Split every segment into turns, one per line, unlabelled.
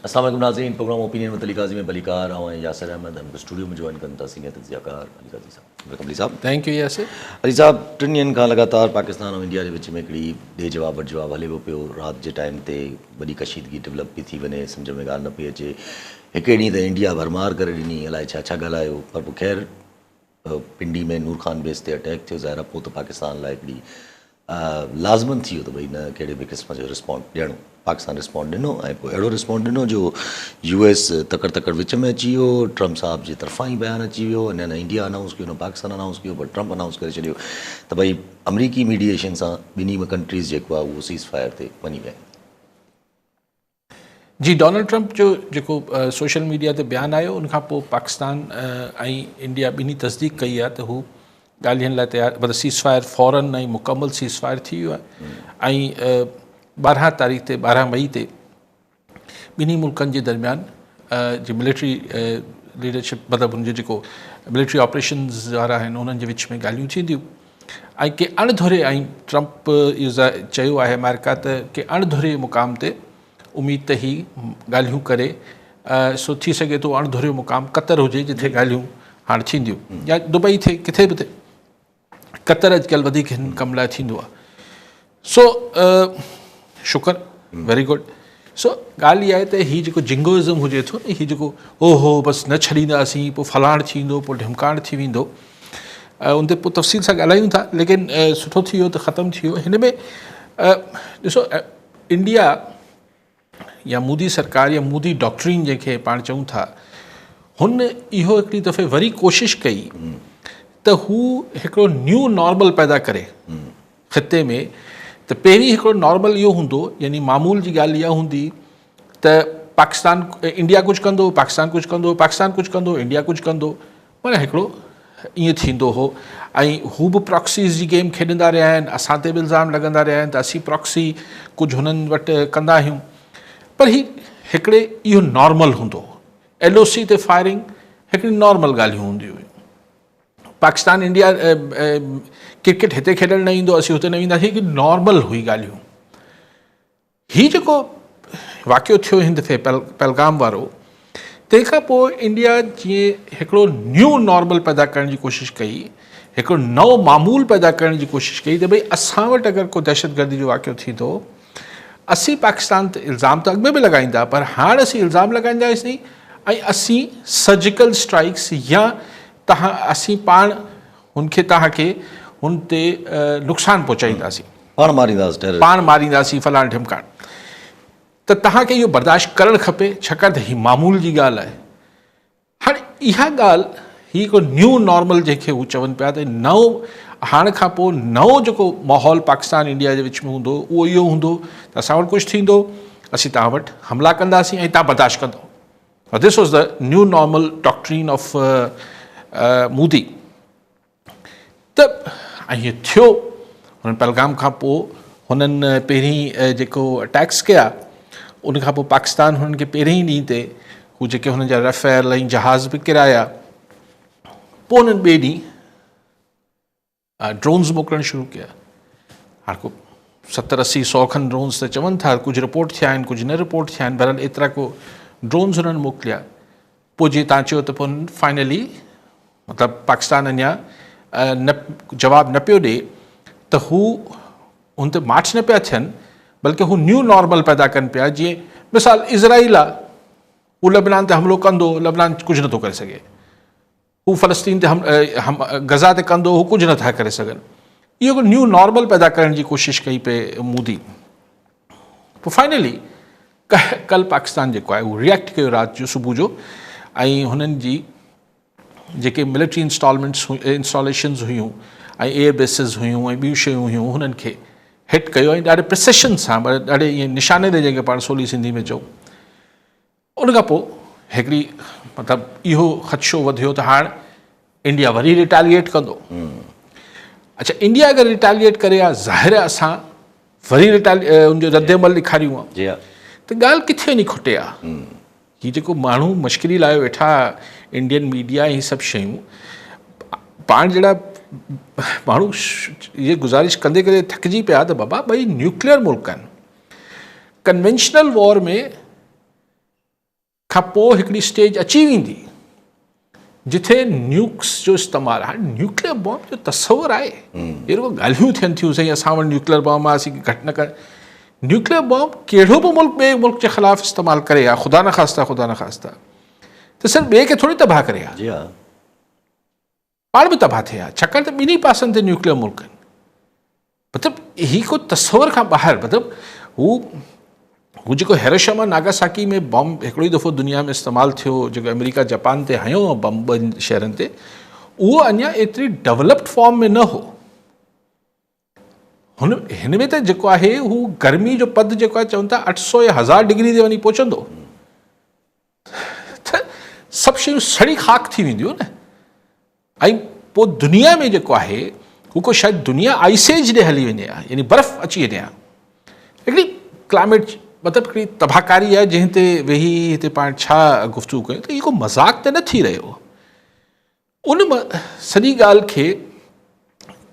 अस्सलाम वालेकुम नाज़रीन, प्रोग्राम ओपिनियन में अली काज़ी में बलीकार और यासिर अहमद हम स्टूडियो में ज्वाइन करता सीनियर तज्ज़ियाकार Ali Qazi sahab. Welcome Ali sahab.
Thank you Yasir.
Ali sahab, 3 ॾींहंनि खां लगातार पाकिस्तान और इंडिया के विच में हिकिड़ी ॾे जवाब वठि जवाब हले पियो। रात के टाइम ते वॾी कशीदगी डेवलप पई थी वञे, सम्झ में ॻाल्हि न पई अचे। हिकिड़े ॾींहुं ते इंडिया भरमार करे ॾिनी, अलाए छा छा ॻाल्हायो, पर पोइ ख़ैर पिंडी में नूर खान बेस ते अटैक थियो। ज़ाहिर पोइ त पाकिस्तान लाइ हिकिड़ी लाज़मन थी वियो त भई न कहिड़े बि क़िस्म जो रिस्पॉन्ड ॾियणो। पाकिस्तान रिस्पॉन्ड ॾिनो ऐं पोइ अहिड़ो रिस्पॉन्ड ॾिनो जो US तकड़ तकड़ विच में अची वियो। ट्रम्प साहब जी तरफ़ां ई बयानु अची वियो। न इंडिया अनाउंस कयो, न पाकिस्तान अनाउंस कयो, पर ट्रम्प अनाउंस करे छॾियो त भई अमरीकी मीडिएशन सां ॿिन्ही में कंट्रीज़ जेको आहे उहो सीज़ फायर ते वञी विया।
जी, डोनाल्ड ट्रम्प जो जेको सोशल मीडिया ते बयानु आयो उनखां पोइ पाकिस्तान ऐं इंडिया ॿिन्ही तस्दीक कई आहे त हू ॻाल्हियुनि लाइ तयारु, मतिलबु सीज़ फायर फ़ौरन ऐं मुकमल सीज़ फायर थी वियो आहे। ऐं 12 तारीख़ ते 12 मई ते ॿिन्ही मुल्कनि जे दरमियान जी मिलिट्री लीडरशिप, मतिलबु हुनजो जेको मिलिट्री ऑपरेशन्स वारा आहिनि उन्हनि जे विच में ॻाल्हियूं थींदियूं। ऐं के अणधुरे, ऐं ट्रम्प इहो चयो आहे अमेरिका त के अणधुरे मुक़ाम ते उम्मीद त ही ॻाल्हियूं करे सो थी सघे थो अणधुरे मुक़ाम क़तर हुजे जिथे ॻाल्हियूं हाणे थींदियूं, या दुबई थिए, किथे बि थिए। क़तर अॼुकल्ह वधीक हिन कम लाइ थींदो आहे। सो शुक्र, वेरी गुड। सो ॻाल्हि इहा आहे त हीउ जेको जिंगोइज़म हुजे थो न, हीउ जेको ओहो बसि न छॾींदासीं, पोइ फलाण थींदो, पोइ ढिमकाण थी वेंदो, उन ते पोइ तफ़सील सां ॻाल्हायूं था। लेकिन सुठो थी वियो त ख़तमु थी वियो। हिन में ॾिसो, इंडिया या मोदी सरकार या मोदी डॉक्ट्रिन जंहिंखे पाण चऊं था, हुन इहो हिकिड़ी दफ़े वरी कोशिशि कई त हू हिकिड़ो न्यू नॉर्मल पैदा करे ख़िते में। त पहिरीं हिकिड़ो नॉर्मल इहो हूंदो, यानी मामूल जी ॻाल्हि इहा हूंदी त पाकिस्तान, इंडिया कुझु कंदो, पाकिस्तान कुझु कंदो, पाकिस्तान कुझु कंदो, इंडिया कुझु कंदो, माना हिकिड़ो ईअं थींदो हो। ऐं हू बि प्रॉक्सीज़ जी गेम खेॾंदा रहिया आहिनि, असां ते बि इल्ज़ाम लॻंदा रहिया आहिनि त असीं प्रॉक्सी कुझु हुननि वटि कंदा आहियूं। पर ही हिकिड़े इहो नॉर्मल हूंदो हो। LOC ते फायरिंग हिकिड़ी नॉर्मल ॻाल्हियूं हूंदियूं हुयूं। पाकिस्तान इंडिया क्रिकेट हिते खेॾणु न ईंदो, असीं हुते न ईंदासीं, हिकिड़ी नॉर्मल हुई ॻाल्हियूं। हीउ जेको वाक़ियो थियो हिन दफ़े पहलगाम वारो, तंहिंखां पोइ इंडिया जीअं हिकिड़ो न्यू नॉर्मल पैदा करण जी कोशिशि कई, हिकिड़ो नओं मामूल पैदा करण जी कोशिशि कई त भई असां वटि अगरि को दहशतगर्दी जो वाक़ियो थींदो, असीं पाकिस्तान ते इल्ज़ाम त अॻु में बि लॻाईंदा, पर हाणे असीं इल्ज़ाम लॻाईंदासीं ऐं असीं सर्जिकल स्ट्राइक्स या असीं पाण हुनखे तव्हांखे हुन ते नुक़सानु पहुचाईंदासीं, पाण मारींदासीं, फलाण ढिमकाण। त तव्हांखे इहो बर्दाश्त करणु खपे, छाकाणि त हीअ मामूल जी ॻाल्हि आहे। हाणे इहा ॻाल्हि, हीअ हिकिड़ो न्यू नॉर्मल जंहिंखे हू चवनि पिया त नओं, हाणे खां पोइ नओं जेको माहौल पाकिस्तान इंडिया जे विच में हूंदो उहो इहो हूंदो त असां वटि कुझु थींदो, असीं तव्हां वटि हमला कंदासीं ऐं तव्हां बर्दाश्त कंदो। This was the new normal doctrine of Modi. त ऐं हीअ थियो। हुननि पहलगाम खां पोइ हुननि पहिरीं जेको अटैक्स कया, उनखां पोइ पाकिस्तान हुननि खे पहिरें ई ॾींहं ते हू जेके हुननि जा रफ़ेल ऐं जहाज़ बि किराया, पोइ हुननि ॿिए ॾींहुं ड्रोन्स मोकिलणु शुरू कया। हाणे को 70-80-100 खनि ड्रोन्स त चवनि था, कुझु रिपोर्ट थिया आहिनि, कुझु न रिपोर्ट थिया आहिनि, बहरहाल एतिरा को ड्रोन्स हुननि मोकिलिया। पोइ जीअं तव्हां चयो त पोइ फाइनली मतिलबु पाकिस्तान अञा न जवाबु न पियो ॾिए त हू हुन ते मार्च न पिया थियनि, बल्कि हू न्यू नॉर्मल पैदा कनि पिया। जीअं मिसाल इज़राइल आहे, हू लबनान ते हमिलो कंदो, लबनान कुझु नथो करे सघे। हू फ़लस्तीन ते गज़ा ते कंदो, हू कुझु नथा करे सघनि। इहो हिकु न्यू नॉर्मल पैदा करण जी कोशिशि कई पे मोदी। पोइ फाइनली कल पाकिस्तान जेको आहे उहो रिएक्ट कयो राति जो, सुबुह जो, ऐं हुननि जी जेके मिलिट्री इंस्टॉलेशन्स हुयूं ऐं एयर बेसिस हुयूं ऐं ॿियूं शयूं हुयूं, हुननि खे हिट कयो ऐं ॾाढे प्रिसिशन सां, ॾाढे ईअं निशाने ते जंहिंखे पाण सवली सिंधी में चऊं। उनखां पोइ हिकिड़ी मतिलबु इहो ख़दशो वधियो त हाणे इंडिया वरी रिटेलिएट कंदो। अच्छा, इंडिया अगरि रिटेलिएट करे आहे, ज़ाहिर आहे असां वरी उनजो रद्दमल ॾेखारियूं आहे, त ॻाल्हि किथे वञी खुटे आहे। हीअ जेको माण्हू मश्किरी लाइ वेठा, इंडियन मीडिया ही सभु शयूं, पाण जहिड़ा माण्हू ये गुज़ारिश कंदे कंदे थकिजी पिया त बाबा ॿई न्यूक्लियर मुल्क आहिनि। कन्वेंशनल वॉर में खां पोइ हिकिड़ी स्टेज अची वेंदी जिथे न्यूक्स जो इस्तेमालु, हाणे न्यूक्लियर बॉम्ब जो तस्वुरु आहे, हे रुगो ॻाल्हियूं थियनि थियूं साईं असां वटि न्यूक्लियर बॉम्ब आहे, असीं घटि न कर। न्यूक्लियर बॉम्ब कहिड़ो बि मुल्क ॿिए मुल्क जे ख़िलाफ़ु इस्तेमालु करे हा, ख़ुदा न ख़ास्ता त सिर्फ़ु ॿिए खे थोरी तबाह करे हा,
जी हा,
पाण बि तबाह थिए हा, छाकाणि त ॿिन्ही पासनि ते न्यूक्लियर मुल्क आहिनि। मतिलबु ही को तस्वुर खां ॿाहिरि, मतिलबु हू जेको हिरोशिमा नागासाकी में बॉम्ब हिकिड़ो ई दफ़ो दुनिया में इस्तेमालु थियो, जेको अमेरिका जापान ते हयो बॉम्ब ॿिनि शहरनि ते, उहो अञा एतिरी डेवलप्ड फॉर्म में न हो। हिन में त जेको आहे हू गर्मी जो पद जेको आहे चवनि था 800 या 1000 डिग्री ते वञी पहुचंदो, त सभु शयूं सड़ी खाक थी वेंदियूं न। ऐं पोइ दुनिया में जेको आहे हू को शायदि दुनिया आइसेज ॾे हली वञे हा, यानी बर्फ़ अची वञे हा, हिकिड़ी क्लाइमेट मतिलबु हिकिड़ी तबाहकारी आहे जंहिं ते वेही हिते पाण छा गुफ़्तगू कयूं, त इहो को मज़ाक़ त न थी रहियो। उन सॼी ॻाल्हि खे,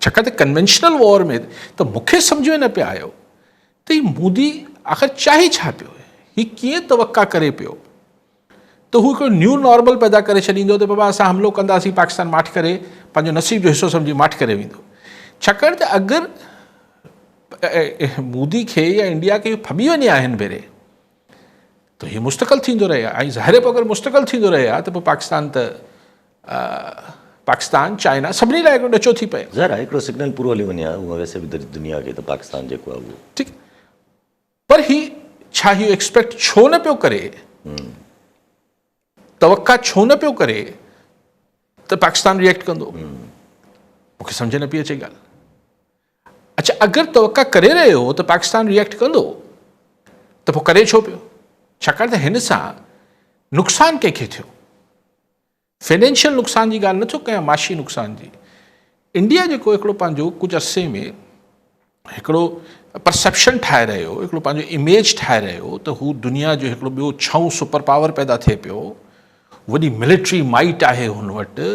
छाकाणि त कन्वेंशनल वॉर में त मूंखे सम्झ में न पिया आयो त ही मोदी आख़िर चाहे छा पियो, ही कीअं तवक़ा करे पियो त हू हिकिड़ो न्यू नॉर्मल पैदा करे छॾींदो त बाबा असां हमिलो कंदासीं, पाकिस्तान माठि करे पंहिंजो नसीब जो हिसो सम्झी माठि करे वेंदो। छाकाणि त अगरि मोदी खे या इंडिया खे फॿी वञे हा हिन भेरे त हीउ मुस्तक़िल थींदो रहे हा, ऐं ज़ाहिर पोइ अगरि मुस्तक़िल थींदो रहे हा त पोइ पाकिस्तान चाइना सभिनी लाइ हिकिड़ो ॾचो थी पए।
ज़ाहिर आहे हिकिड़ो सिग्नल पूरो हली वञे हा, उहा वैसे बि दुनिया खे त पाकिस्तान जेको आहे उहो
ठीकु, पर ही छा इहो एक्सपेक्ट छो न पियो करे, तवक़ा छो न पियो करे त पाकिस्तान रिएक्ट कंदो, मूंखे सम्झ न पई अचे ॻाल्हि। अच्छा, अगरि तवक़ा करे रहियो हो त पाकिस्तान रिएक्ट कंदो त पोइ करे छो पियो, छाकाणि त हिन सां नुक़सानु कंहिंखे थियो, फाइनेंशियल नुक़सान जी ॻाल्हि नथो कयां, माशी नुक़सान जी। इंडिया जेको हिकिड़ो पंहिंजो कुझु अरसे में हिकिड़ो परसेप्शन ठाहे रहियो, हिकिड़ो पंहिंजो इमेज ठाहे रहियो त हू दुनिया जो हिकिड़ो ॿियो छऊं सुपर पावर पैदा थिए पियो, वॾी मिलिट्री माइट आहे हुन वटि,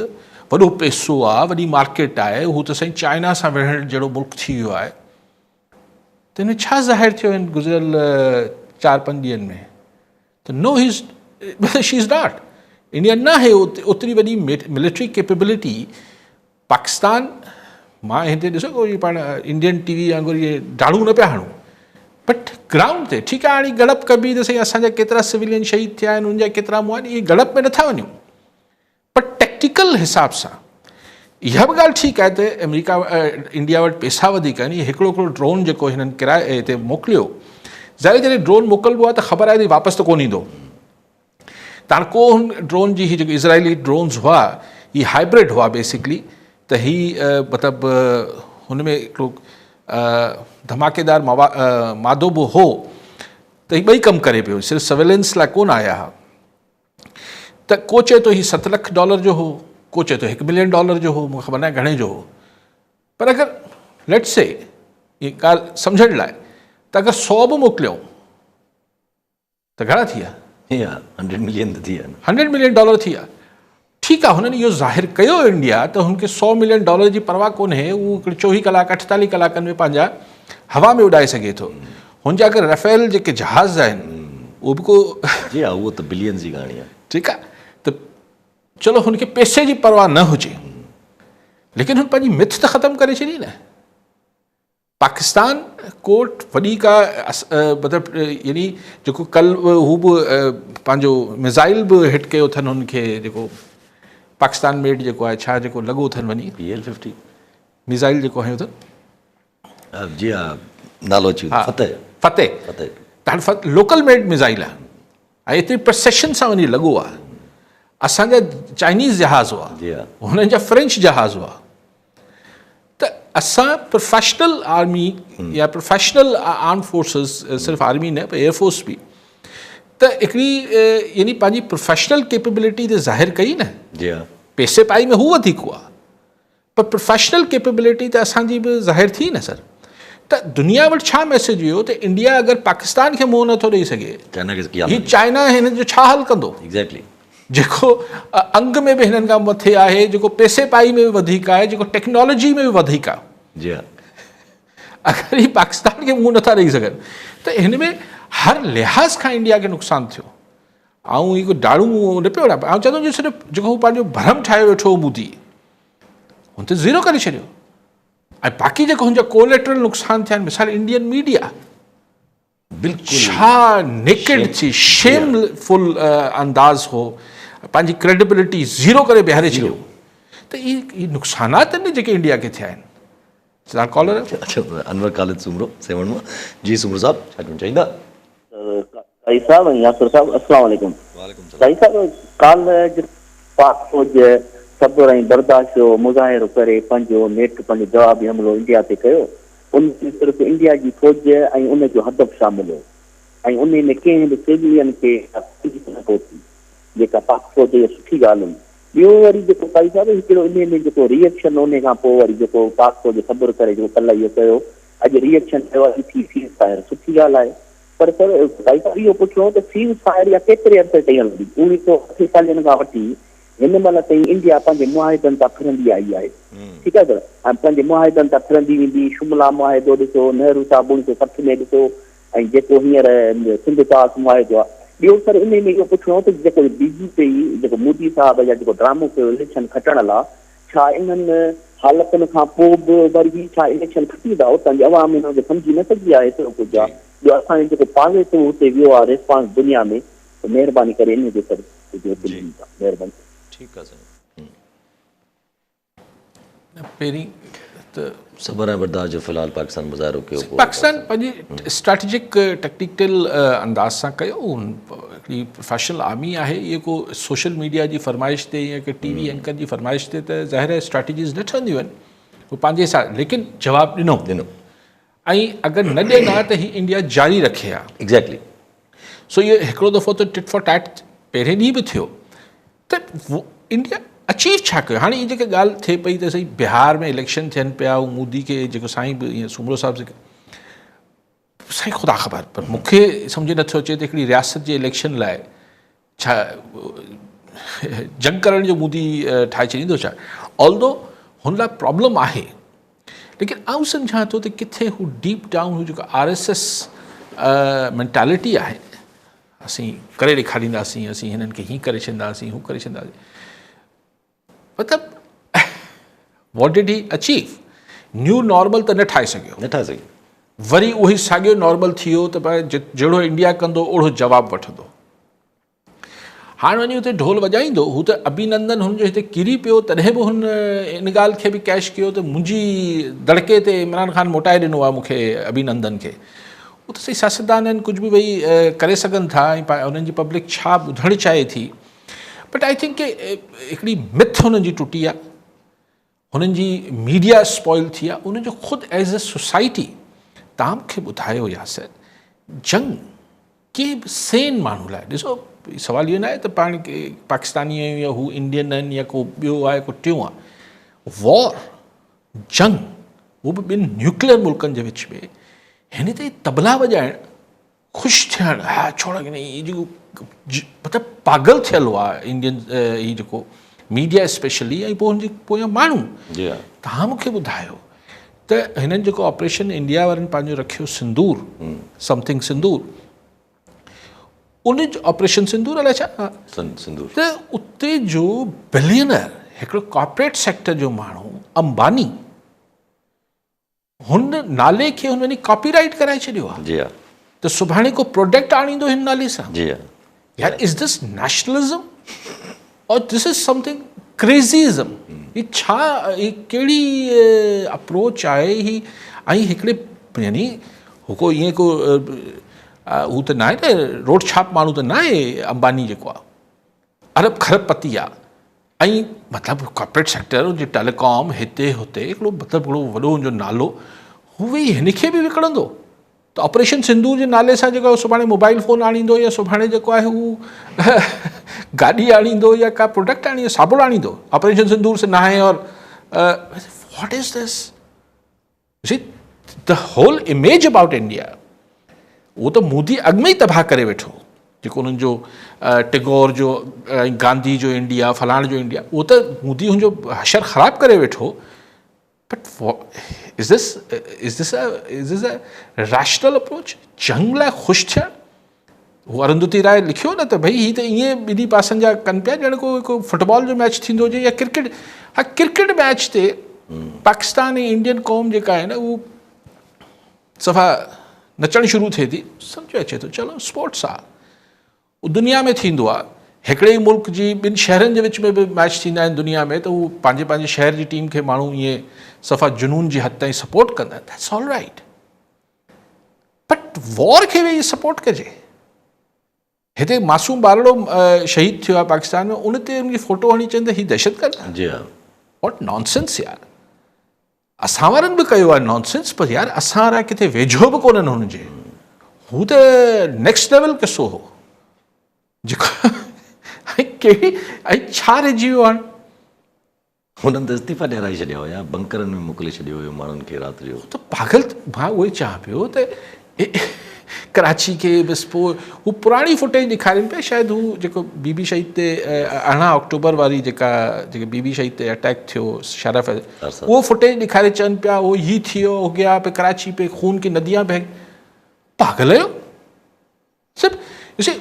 वॾो पैसो आहे, वॾी मार्केट आहे, हू त साईं चाइना सां विढ़ण जहिड़ो मुल्क थी वियो आहे, त हिन छा ज़ाहिर थियो आहिनि गुज़िरियल 4-5 ॾींहंनि में त नो शी इज़ नॉट, इंडिया न आहे ओतिरी वॾी मिलिट्री कैपेबिलिटी। पाकिस्तान मां हिते ॾिसो कोई पाण इंडियन टीवी वांगुरु इहे डाड़ू न पिया हणूं, बट ग्राउंड ते ठीकु आहे, हाणे गड़प कबी त साईं असांजा केतिरा सिविलियन शहीद थिया आहिनि, उनजा केतिरा मुआ आहिनि, इहे गड़प में नथा वञूं, पर टेक्टिकल हिसाब सां इहा बि ॻाल्हि ठीकु आहे त अमेरिका इंडिया वटि पैसा वधीक आहिनि। हिकिड़ो ड्रोन जेको हिननि किराए हिते मोकिलियो, ज़ाहिर जॾहिं ड्रोन मोकिलिबो आहे त ख़बर आहे त वापसि त कोन ईंदो, त हाणे को हुन ड्रोन जी जेके इज़राइली ड्रोन्स हुआ ही हाइब्रिड हुआ बेसिकली, त ही मतिलबु हुन में हिकिड़ो धमाकेदार मादो बि हो, त ही ॿई कमु करे पियो, सिर्फ़ु सर्वेलेंस लाइ कोन आया हुआ। त को चए थो ही $7 लख जो हो, को चए थो $1 मिलियन जो हो, मूंखे ख़बर न आहे घणे जो हो, पर अगरि लेट्स से ये ॻाल्हि सम्झण लाइ त अगरि 100 बि मोकिलियऊं त घणा थी विया,
$100 मिलियन थी विया,
$100 मिलियन थी विया। ठीकु आहे, हुननि इहो ज़ाहिर कयो इंडिया त हुनखे $100 मिलियन जी परवाह कोन्हे, उहो 24 कलाक 48 कलाकनि में पंहिंजा हवा में उॾाए सघे थो। हुनजा अगरि राफेल जेके जहाज़ आहिनि उहो बि को,
जी हा, उहो त बिलियन जी कहाणी आहे।
ठीकु आहे, त चलो हुनखे पैसे जी परवाह न हुजे, लेकिन हुन पंहिंजी मिथ त ख़तमु करे छॾी न। पाकिस्तान को वॾी का मतिलबु यानी जेको कल हू बि पंहिंजो मिज़ाइल बि हिट कयो अथनि हुनखे, जेको पाकिस्तान मेड जेको आहे, छा जेको लॻो अथनि वञी
PL-50
मिज़ाइल जेको हयो अथनि,
जी हा, नालो अची फतेह,
त हाणे लोकल मेड मिज़ाइल आहे, ऐं एतिरी प्रिसेशन सां वञी लॻो आहे। असांजा चाइनीज़ जहाज़ हुआ, हुननि जा फ्रेंच जहाज़ हुआ, त असां प्रोफेशनल आर्मी या प्रोफेशनल आर्म फोर्सिस, सिर्फ़ु आर्मी न पर एयरफोर्स बि, त हिकिड़ी यानी पंहिंजी प्रोफेशनल कैपेबिलिटी त ज़ाहिर कई न।
जी हा,
पैसे पाई में हू वधीक हुआ, पर प्रोफेशनल कैपेबिलिटी त असांजी बि ज़ाहिर थी न सर। त दुनिया वटि छा मैसेज हुयो त इंडिया अगरि पाकिस्तान खे मुंहुं नथो ॾेई सघे, ही चाइना हिन जो छा हल कंदो,
एग्ज़ैक्टली,
जेको अंग में बि हिननि खां मथे आहे, जेको पैसे पाई में बि वधीक आहे, जेको टेक्नोलॉजी में बि वधीक आहे।
जी हा,
अगरि ही पाकिस्तान खे मुंहुं नथा ॾेई सघनि त हिन में हर लिहाज़ खां इंडिया खे नुक़सानु थियो। ऐं हिकु दाड़ू न पियो विढ़ाए ऐं चवंदो सिर्फ़ु जेको हू पंहिंजो भरम ठाहे वेठो हो मोदी हुन ते ज़ीरो करे छॾियो ऐं बाक़ी जेको हुनजा कोलेटरल नुक़सान थिया आहिनि मिसाल इंडियन मीडिया
बिल्कुलु
छा नेकेड थी शेमफुल अंदाज़ हो पंहिंजी क्रेडिबिलिटी ज़ीरो करे बिहारे छॾियो त इहे नुक़सानात आहिनि जेके इंडिया खे थिया आहिनि तव्हां कॉलर
अच्छा अनवर ख़ालिद सुमरो सेवण मां जी सुमरो साहब छा चवणु चाहींदा
साईं साहब ऐं यासिर साहब अस्सलाम वालेकुम साईं साहब काल पाक फौज सब्र ऐं बर्दाश्त जो मुज़ाहिरो करे पंहिंजो पंहिंजो जवाबी हमिलो इंडिया ते कयो उन में सिर्फ़ु इंडिया जी फौज ऐं उन जो हदफ़ शामिल हो ऐं उन में कंहिं बि सिविलियन खे न पहुती जेका पाक फौज जी सुठी ॻाल्हि हुई ॿियो वरी जेको साईं साहिबु हिकिड़ो इन में जेको रिएक्शन उन खां पोइ वरी जेको पाक फौज सब्र करे जेको कल्ह इहो कयो अॼु रिएक्शन कयो आहे थी सीज़ फायर सुठी ॻाल्हि आहे पर साईं साहिबु इहो पुछियो त सीज़ फायर या केतिरे अर्से ताईं हलंदी 1948 खां वठी हिन महिल ताईं इंडिया पंहिंजे मुआहिदनि तां फिरंदी आई आहे ठीकु आहे ऐं पंहिंजे मुआहिदनि तां फिरंदी वेंदी शिमला मुआहिदो ॾिसो नेहरू साहब 1960 में ॾिसो ऐं जेको हींअर सिंध तास मुआहिदो आहे ॿियो सर इन में इहो पुछिणो त जेको बीजेपी जेको मोदी साहब या जेको ड्रामो कयो इलेक्शन खटण लाइ छा इन्हनि हालतुनि खां पोइ बि वरी छा इलेक्शन खटी था उतां जी आवाम हिनखे सम्झी न सघी आहे एतिरो कुझु आहे ॿियो असांजो जेको पॉज़िटिव हुते वियो आहे रिस्पॉन्स दुनिया में त महिरबानी करे इन जे सर महिरबानी
ठीकु आहे साईं
पहिरीं त
सब्र ऐं बर्दाश्त जो फ़िलहालु पाकिस्तान मुज़ाहिरो कयो
पाकिस्तान पंहिंजी स्ट्रेटेजिक टेक्टिकल अंदाज़ सां कयो हिकिड़ी प्रोफेशनल आर्मी आहे इहो को सोशल मीडिया जी फरमाइश ते या की टीवी एंकर जी फरमाइश ते त ज़ाहिर स्ट्रेटजीज़ न ठहंदियूं आहिनि उहो पंहिंजे हिसाब लेकिन जवाबु ॾिनो ऐं अगरि न ॾियनि हा त हीअ इंडिया जारी रखे हा
एग्ज़ैक्टली
सो इहो हिकिड़ो दफ़ो त टिट फॉर टैट पहिरें ॾींहुं बि थियो त इंडिया अचीव छा कयो हाणे इहा जेका ॻाल्हि थिए पई त सही बिहार में इलेक्शन थियनि पिया ऐं मोदी खे जेको साईं बि ईअं सुमरो साहिब साईं ख़ुदा ख़बर पर मूंखे सम्झ नथो अचे त हिकिड़ी रियासत जे इलेक्शन लाइ छा जंग करण जो मोदी ठाहे छॾींदो छा ऑल्दो हुन लाइ प्रॉब्लम आहे लेकिन आउं सम्झां थो त किथे हू डीप डाउन हू जेको RSS मेंटालिटी आहे असीं करे ॾेखारींदासीं असीं हिननि खे हीअं करे छॾींदासीं हू करे छॾींदासीं मतिलबु what did he achieve new normal त न ठाहे सघियो वरी उहो ई साॻियो नॉर्मल थी वियो त भई जहिड़ो इंडिया कंदो ओड़ो जवाबु वठंदो हाणे वञी हुते ढोल वॼाईंदो हू त अभिनंदन हुनजो हिते किरी पियो तॾहिं बि हुन इन ॻाल्हि खे बि कैश कयो त मुंहिंजी दड़के ते इमरान ख़ान मोटाए ॾिनो आहे मूंखे अभिनंदन खे उहो त सही सियासतदान आहिनि कुझु बि भई करे सघनि था ऐं हुननि जी पब्लिक छा ॿुधणु चाहे थी बट आई थिंक के हिकिड़ी मिथ हुननि जी टुटी आहे हुननि जी मीडिया स्पॉइल थी आहे उनजो ख़ुदि एज़ अ सोसाइटी तव्हां मूंखे ॿुधायो यासिर जंग कंहिं बि सेन माण्हू लाइ ॾिसो सवाल इहो न आहे त पाण पाकिस्तानी आहियूं या हू इंडियन आहिनि या को ॿियो आहे को टियों आहे वॉर जंग उहो बि ॿिनि न्यूक्लियर मुल्कनि जे विच में हिन ते तबला वॼाइणु ख़ुशि थियणु हा छोड़ इहे जेको मतिलबु पागल थियलु आहे इंडियन हीअ जेको मीडिया स्पेशली ऐं पोइ हुनजे पोयां माण्हू तव्हां मूंखे ॿुधायो त हिननि जेको ऑपरेशन इंडिया वारनि पंहिंजो रखियो सिंदूर समथिंग सिंदूर उन जो ऑपरेशन सिंदूर अलाए छा
सिंदूर
त उते जो बिलियनर हिकिड़ो कॉर्पोरेट सेक्टर जो माण्हू अंबानी हुन नाले खे हुन वञी कॉपीराइट कराए छॾियो आहे त सुभाणे को प्रोडक्ट आणींदो हिन नाले सां यार इज़ दिस नेशनलिज़म और दिस इज़ समथिंग क्रेज़ीज़म ही छा ही कहिड़ी अप्रोच आहे ही ऐं हिकिड़े यानी हू को ईअं को हू त न आहे न रोड छाप माण्हू त न आहे अंबानी जेको आहे अरब खरबपति आहे ऐं मतिलबु कॉर्पोरेट सेक्टर जे टेलीकॉम हिते हुते हिकिड़ो मतिलबु हिकिड़ो वॾो हुनजो नालो हू वेही हिन खे बि विकिणंदो त ऑपरेशन सिंदूर जे नाले सां जेको सुभाणे मोबाइल फ़ोन आणींदो या सुभाणे जेको आहे हू गाॾी आणींदो या का प्रोडक्ट आणींदो साबुण आणींदो ऑपरेशन सिंदूर से नहाए और what is this see the whole image about India उहो त मोदी अॻु में ई तबाह करे वेठो जेको उन्हनि जो टिगोर जो गांधी जो इंडिया फलाण जो इंडिया उहो त मोदी हुनजो हशर ख़राबु करे वेठो but is this a rational approach जंग लाइ ख़ुशि थियणु हू अरुंधति राय लिखियो न त भई ही त ईअं ॿिन्ही पासनि जा कनि पिया ॼण को फुटबॉल जो मैच थींदो हुजे या क्रिकेट। हा क्रिकेट मैच ते पाकिस्तान ऐं इंडियन क़ौम जेका आहे न उहो सफ़ा नचणु शुरू थिए थी, सम्झ अचे थो चलो स्पोर्ट्स आहे, उहो दुनिया में थींदो आहे। हिकिड़े ई मुल्क जी ॿिनि शहरनि जे विच में बि मैच थींदा आहिनि दुनिया में, त उहो पंहिंजे पंहिंजे शहर जी टीम खे माण्हू ईअं सफ़ा जुनून जी हद ताईं सपोर्ट कंदा आहिनि, that's all right. But war खे वेही सपोर्ट कजे। हिते मासूम बारड़ो शहीद थियो आहे पाकिस्तान में, उन ते उनजी फोटो हणी चवनि त हीउ दहशतगर्द आहे।
जी हा,
वॉट नॉनसेंस यार। असां वारनि बि कयो आहे नॉनसेंस, पर यार असां वारा किथे वेझो बि कोन्हनि हुनजे। हू त नेक्स्ट लेवल किसो हो जेको ऐं कहिड़ी ऐं छा रहिजी वियो हाणे।
हुननि त इस्तीफ़ा ॾियाराए छॾिया हुया, बंकरनि में मोकिले छॾियो हुयो माण्हुनि खे राति जो।
त पागल, मां उहो ई चवां पियो त कराची खे बसि पोइ हू पुराणी फुटेज ॾेखारनि पिया। शायदि हू जेको बीबी शहीद ते 18 अक्टूबर वारी जेके बीबी शहीद ते अटैक थियो शरफ, उहो फुटेज ॾेखारे चवनि पिया उहो ही थियो हो गया पे कराची पे खून की नदियाँ बह। पागल आहियो सभु। ॾिसे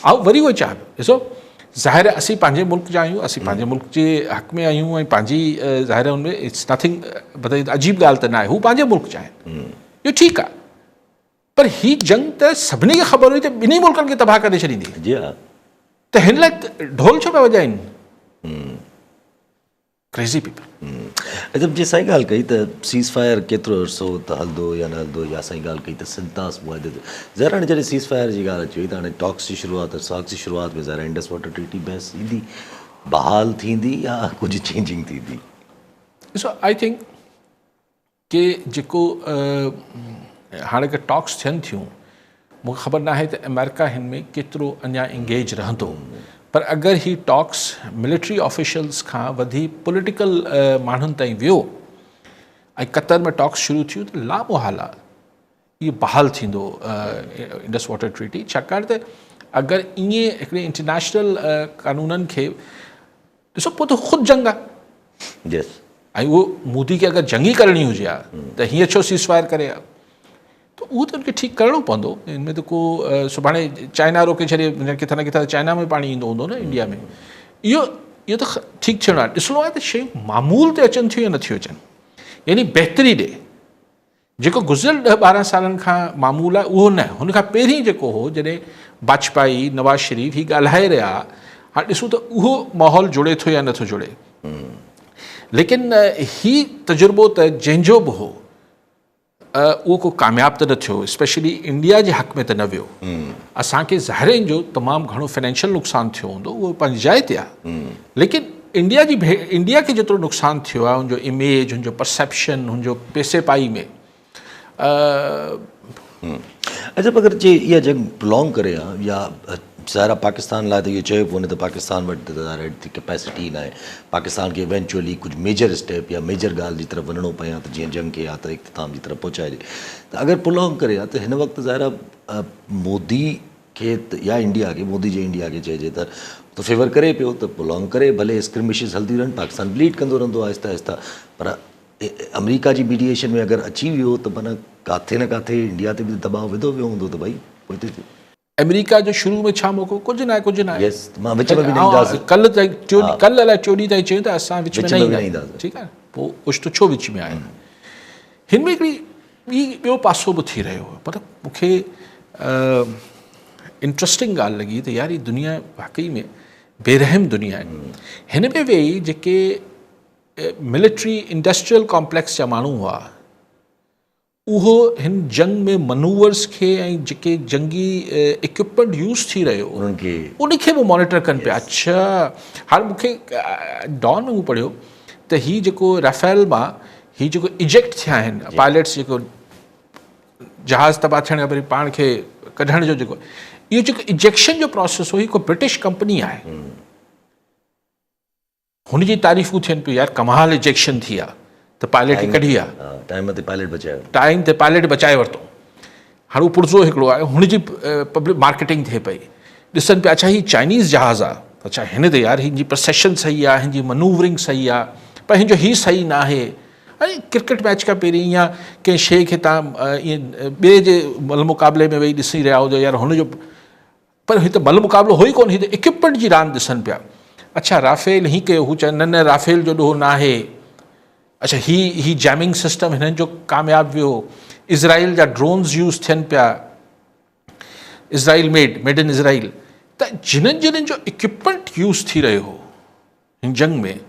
आउं वरी उहो चवां पियो, ॾिसो ज़ाहिर आहे असीं पंहिंजे मुल्क जा आहियूं, असीं पंहिंजे मुल्क जे हक़ में आहियूं ऐं पंहिंजी ज़ाहिर हुनमें इट्स नथिंग मतिलबु अजीब ॻाल्हि त न आहे, हू पंहिंजे मुल्क जा आहिनि, इहो ठीकु आहे। पर ही जंग त सभिनी खे ख़बर हुई त ॿिन्ही मुल्कनि खे तबाह करे छॾींदी।
जी हा,
त हिन लाइ ढोल छो पिया वॼाइनि? क्रेज़ी पीपल।
जब जे साईं ॻाल्हि कई त सीज़ फायर केतिरो अर्सो त हलंदो या न हलंदो, या साईं ॻाल्हि कई त सिंतास मुआदे ते ज़ाहिर हाणे जॾहिं सीज़ फायर जी ॻाल्हि अची वई त हाणे टॉक्स जी शुरूआति, साक्स जी शुरूआति में ज़ाहिर इंडस वाटर ट्रीटी बहस ईंदी, बहाल थींदी या कुझु चेंजिंग थींदी?
ॾिसो आई थिंक कि जेको हाणे के टॉक्स थियनि थियूं, मूंखे ख़बर न आहे त अमेरिका हिन में केतिरो अञा इंगेज रहंदो। पर अगरि ही टॉक्स मिलिट्री ऑफिशियल्स खां वधी पॉलिटिकल माण्हुनि ताईं वियो ऐं कतर में टॉक्स शुरू थियूं त लामोहाला इहो बहाल थींदो इंडस वाटर ट्रीटी। छाकाणि त अगरि ईअं हिकिड़े इंटरनेशनल कानूननि खे ॾिसो पोइ त ख़ुदि जंग आहे।
यस,
ऐं उहो मोदी खे अगरि जंग ई करणी हुजे हा त हीअं छो सीज़ फायर करे हा, त उहो त उनखे ठीकु करिणो पवंदो। इनमें त को सुभाणे चाइना रोके छॾे, किथां न किथां चाइना में पाणी ईंदो हूंदो न इंडिया में। इहो त ठीकु थियणो आहे। ॾिसणो आहे त शयूं मामूल ते अचनि थियूं या नथियूं अचनि, यानी बहितरी ॾे। जेको गुज़िरियल 10-12 सालनि खां मामूल आहे उहो न, हुनखां पहिरीं जेको हो जॾहिं वाजपेयी नवाज़ शरीफ़ ही ॻाल्हाए रहिया, हाणे ॾिसूं त उहो माहौल जुड़े थो या नथो जुड़े। लेकिन ही तजुर्बो त जंहिंजो बि हो उहो को कामयाबु त न थियो, स्पेशली इंडिया जे हक़ में त न वियो। असांखे ज़ाहिरनि जो तमामु घणो फाइनेंशियल नुक़सानु थियो हूंदो, उहो पंहिंजी जाइ ते आहे। लेकिन इंडिया खे जेतिरो नुक़सानु थियो आहे, हुनजो इमेज, हुनजो परसेप्शन, हुनजो पैसे पाई में
अच्छा, अगरि जे इहा जंग प्रोलॉन्ग करे हा, या ज़ाहिर पाकिस्तान लाइ त इहो चयो पियो वञे त पाकिस्तान वटि त कैपेसिटी न आहे, पाकिस्तान खे इवेंचुअली कुझु मेजर स्टेप या मेजर ॻाल्हि जी तरफ़ वञिणो पए हा त जीअं जंग खे या त इख़्तिताम जी तरफ़ पहुचाए ॾे। त अगरि प्रोलॉन्ग करे हा त हिन वक़्तु ज़ाहिर मोदी खे या इंडिया खे, मोदी जे इंडिया खे चइजे त फेवर करे पियो त प्रोलॉन्ग करे, भले स्क्रिमिशिस हलंदियूं रहनि, पाकिस्तान ब्लीड कंदो रहंदो आहिस्ता आहिस्ता। पर अमेरिका जी मीडिएशन में अगरि अची वियो त माना किथे न किथे इंडिया ते बि दबाव विधो वियो हूंदो त भई पोइ हिते
अमेरिका जो शुरू में छा मौक़ो, कुझु न आहे, कुझु न आहे।
यस, मां विच में बि न ईंदासीं।
कल्ह अलाए 24 ताईं चयूं त असां विच में न
ईंदासीं।
ठीकु आहे, पोइ कुझु त छो विच में आया। हिन में हिकिड़ी ॿियो पासो बि थी रहियो आहे। पर मूंखे इंट्रस्टिंग ॻाल्हि लॻी त यार ही दुनिया वाकई में बेरहम दुनिया आहे। हिन में वेही जेके मिलिट्री इंडस्ट्रियल कॉम्प्लेक्स जा माण्हू हुआ, उहो हिन जंग में मनूवर्स खे ऐं जेके जंगी इक्विपमेंट यूज़ थी रहियो उनखे बि मॉनिटर कनि पिया। अच्छा, हाणे मूंखे डॉन में मूं पढ़ियो त हीउ जेको राफेल मां हीउ जेको इजेक्ट थिया आहिनि पायलट्स, जेको जहाज़ तबाह थियण खां पहिरीं पाण खे कढण जो जेको इहो जेको इजेक्शन जो प्रोसेस हो, हिकु ब्रिटिश कंपनी आहे, हुनजी तारीफ़ूं थियनि पियूं, यार कमाल इजेक्शन थी आहे त पायलट खे कढी आहे,
टाइम ते पायलट बचायो,
टाइम ते पायलट बचाए वरितो। हाणे उहो पुर्ज़ो हिकिड़ो आहे, हुनजी पब्लिक मार्केटिंग थिए पई, ॾिसनि पिया अच्छा हीउ चाइनीज़ जहाज़ आहे, अच्छा हिन ते यार हिनजी प्रोसेशन सही आहे, हिनजी मनूवरिंग सही आहे, पर हिनजो हीउ सही न आहे। ऐं क्रिकेट मैच खां पहिरीं या कंहिं शइ खे तव्हां ईअं ॿिए जे मल मुक़ाबले में वेही ॾिसी रहिया हुजो यार हुनजो, पर हिते मल मुक़ाबिलो हो ई कोन, हिते इक्विपमेंट जी रांदि ॾिसनि पिया। अच्छा राफेल हीअ कयो, हू चवनि न राफेल जो ॾोहो न आहे। अच्छा ही जैमिंग सिस्टम हिननि जो कामयाबु वियो, इज़राइल जा ड्रोन्स यूज़ थियनि पिया, इज़राइल मेड इन इज़राइल। त जिन्हनि जो इक्विपमेंट यूज़ थी रहियो हो हिन जंग में,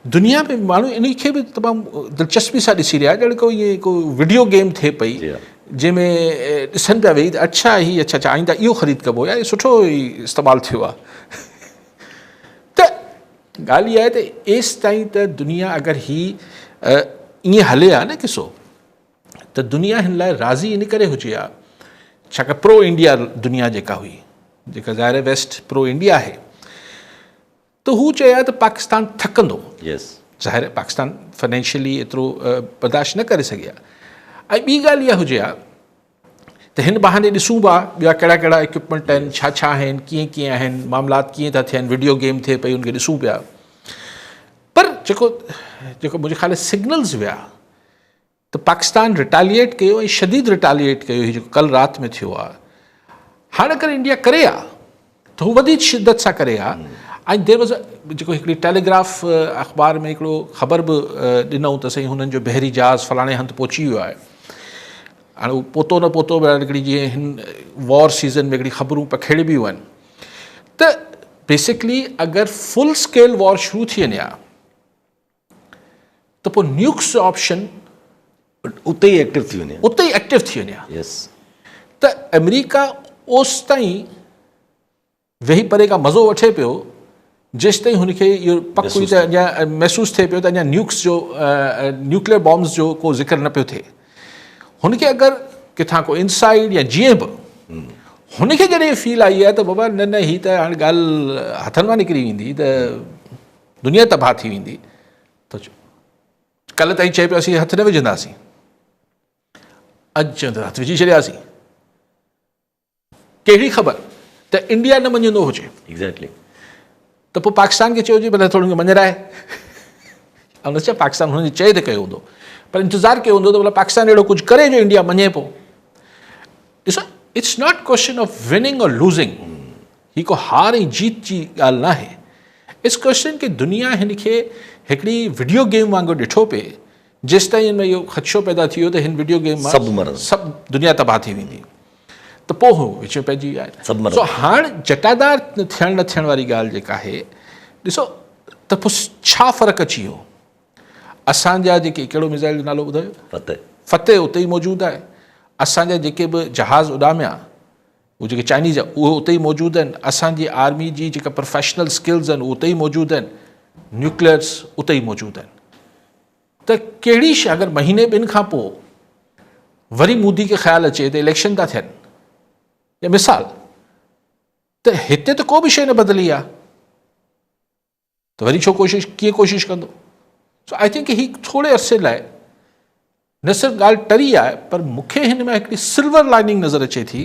दुनिया में माण्हू इन खे बि तमामु दिलचस्पी सां ॾिसी रहिया, ॼण को इहे को वीडियो गेम थिए पई जंहिंमें ॾिसनि पिया वेही त अच्छा अच्छा आईंदा इहो ख़रीद कबो, यार सुठो ई इस्तेमालु थियो आहे। त ॻाल्हि इहा आहे त एसि ताईं त दुनिया अगरि ईअं हले आहे न किसो, त दुनिया हिन लाइ राज़ी इन करे हुजे आहे छाकाणि प्रो इंडिया दुनिया जेका हुई, जेका ज़ाहिर वेस्ट प्रो इंडिया आहे, त हू चया त पाकिस्तान थकंदो। ज़ाहिर पाकिस्तान फाइनेंशियली एतिरो बर्दाश्त न करे सघिया। ऐं ॿी ॻाल्हि इहा हुजे आहे त हिन बहाने ॾिसूं पिया ॿिया कहिड़ा कहिड़ा इक्विपमेंट आहिनि, छा आहिनि, कीअं आहिनि, मामलात कीअं था थियनि, वीडियो गेम थिए पई उनखे ॾिसूं पिया। पर जेको मुंहिंजे ख़्याल सिग्नल्स विया त पाकिस्तान रिटालिएट कयो ऐं शदीद रिटालिएट कयो, हीउ जेको कल्ह राति में थियो आहे। हाणे अगरि इंडिया करे आहे त हू वधीक शिद्दत सां करे आहे। ऐं देर वॉज जेको हिकिड़ी टेलीग्राफ अख़बार में हिकिड़ो ख़बर बि ॾिनऊं त साईं हुननि जो बहरी जहाज़ फलाणे हंधि पहुची वियो आहे। हाणे उहो पोतो न पोतो हिकिड़ी जीअं हिन वॉर सीज़न में हिकिड़ी ख़बरूं पखेड़िबियूं आहिनि त बेसिकली अगरि फुल स्केल वॉर शुरू थी वञे हा त पोइ न्यूक्स ऑप्शन
उते ई एक्टिव थी वञे हा।
त अमेरिका ओसि ताईं वेही परे खां मज़ो वठे पियो जेसि ताईं हुनखे इहो पक हुई त अञा महसूसु थिए पियो त अञा न्यूक्लियर बॉम्ब्स जो को ज़िक्र न पियो थिए। हुनखे अगरि किथां को इनसाइड या जीअं बि हुनखे जॾहिं फील आई आहे त बाबा न हीअ त हाणे ॻाल्हि हथनि मां निकिरी वेंदी त दुनिया तबाह थी वेंदी, त कल्ह ताईं चए पियो असीं हथु न विझंदासीं, अॼु चवनि त हथु विझी छॾियासीं। कहिड़ी ख़बर त इंडिया न मञंदो हुजे त पोइ पाकिस्तान खे चइजे भले थोरो मञराए, ऐं न चए पाकिस्तान हुननि जे चए ते कयो हूंदो, पर इंतज़ारु कयो हूंदो त भला पाकिस्तान अहिड़ो कुझु करे जो इंडिया मञे पोइ। ॾिसो it's not question of winning और लूज़िंग, हीअ को हार ऐं जीत जी ॻाल्हि न आहे। इट्स क्वेश्चन की दुनिया हिन खे हिकिड़ी वीडियो गेम वांगुरु ॾिठो पिए, जेसि ताईं हिन में इहो ख़दशो पैदा थी वियो त हिन वीडियो गेम मां सभु दुनिया तबाह थी वेंदी, त पोइ हू विच में पइजी विया आहिनि। सो हाणे जटादार थियण न थियण वारी ॻाल्हि जेका आहे, ॾिसो त पोइ छा फ़र्क़ु अची वियो। असांजा जेके कहिड़ो मिज़ाइल जो नालो ॿुधायो, फतेह उते ई मौजूदु आहे। असांजा जेके बि जहाज़ उॾामिया उहे जेके चाइनीज़ उहे उते ई मौजूदु आहिनि। असांजी आर्मी जी जेका प्रोफेशनल स्किल्स आहिनि उहे उते ई मौजूदु आहिनि, न्यूक्लियर्स उते ई मौजूदु आहिनि। त कहिड़ी शइ अगरि महीने ॿिनि खां पोइ वरी मोदी खे ख़्यालु अचे त इलेक्शन था थियनि या मिसाल, त हिते त को बि शइ न बदिली आहे, त वरी छो कीअं कोशिशि कंदो। सो आई थिंक ही थोरे अरसे लाइ न सिर्फ़ु ॻाल्हि टरी आहे, पर मूंखे हिन में हिकिड़ी सिल्वर लाइनिंग नज़र अचे थी,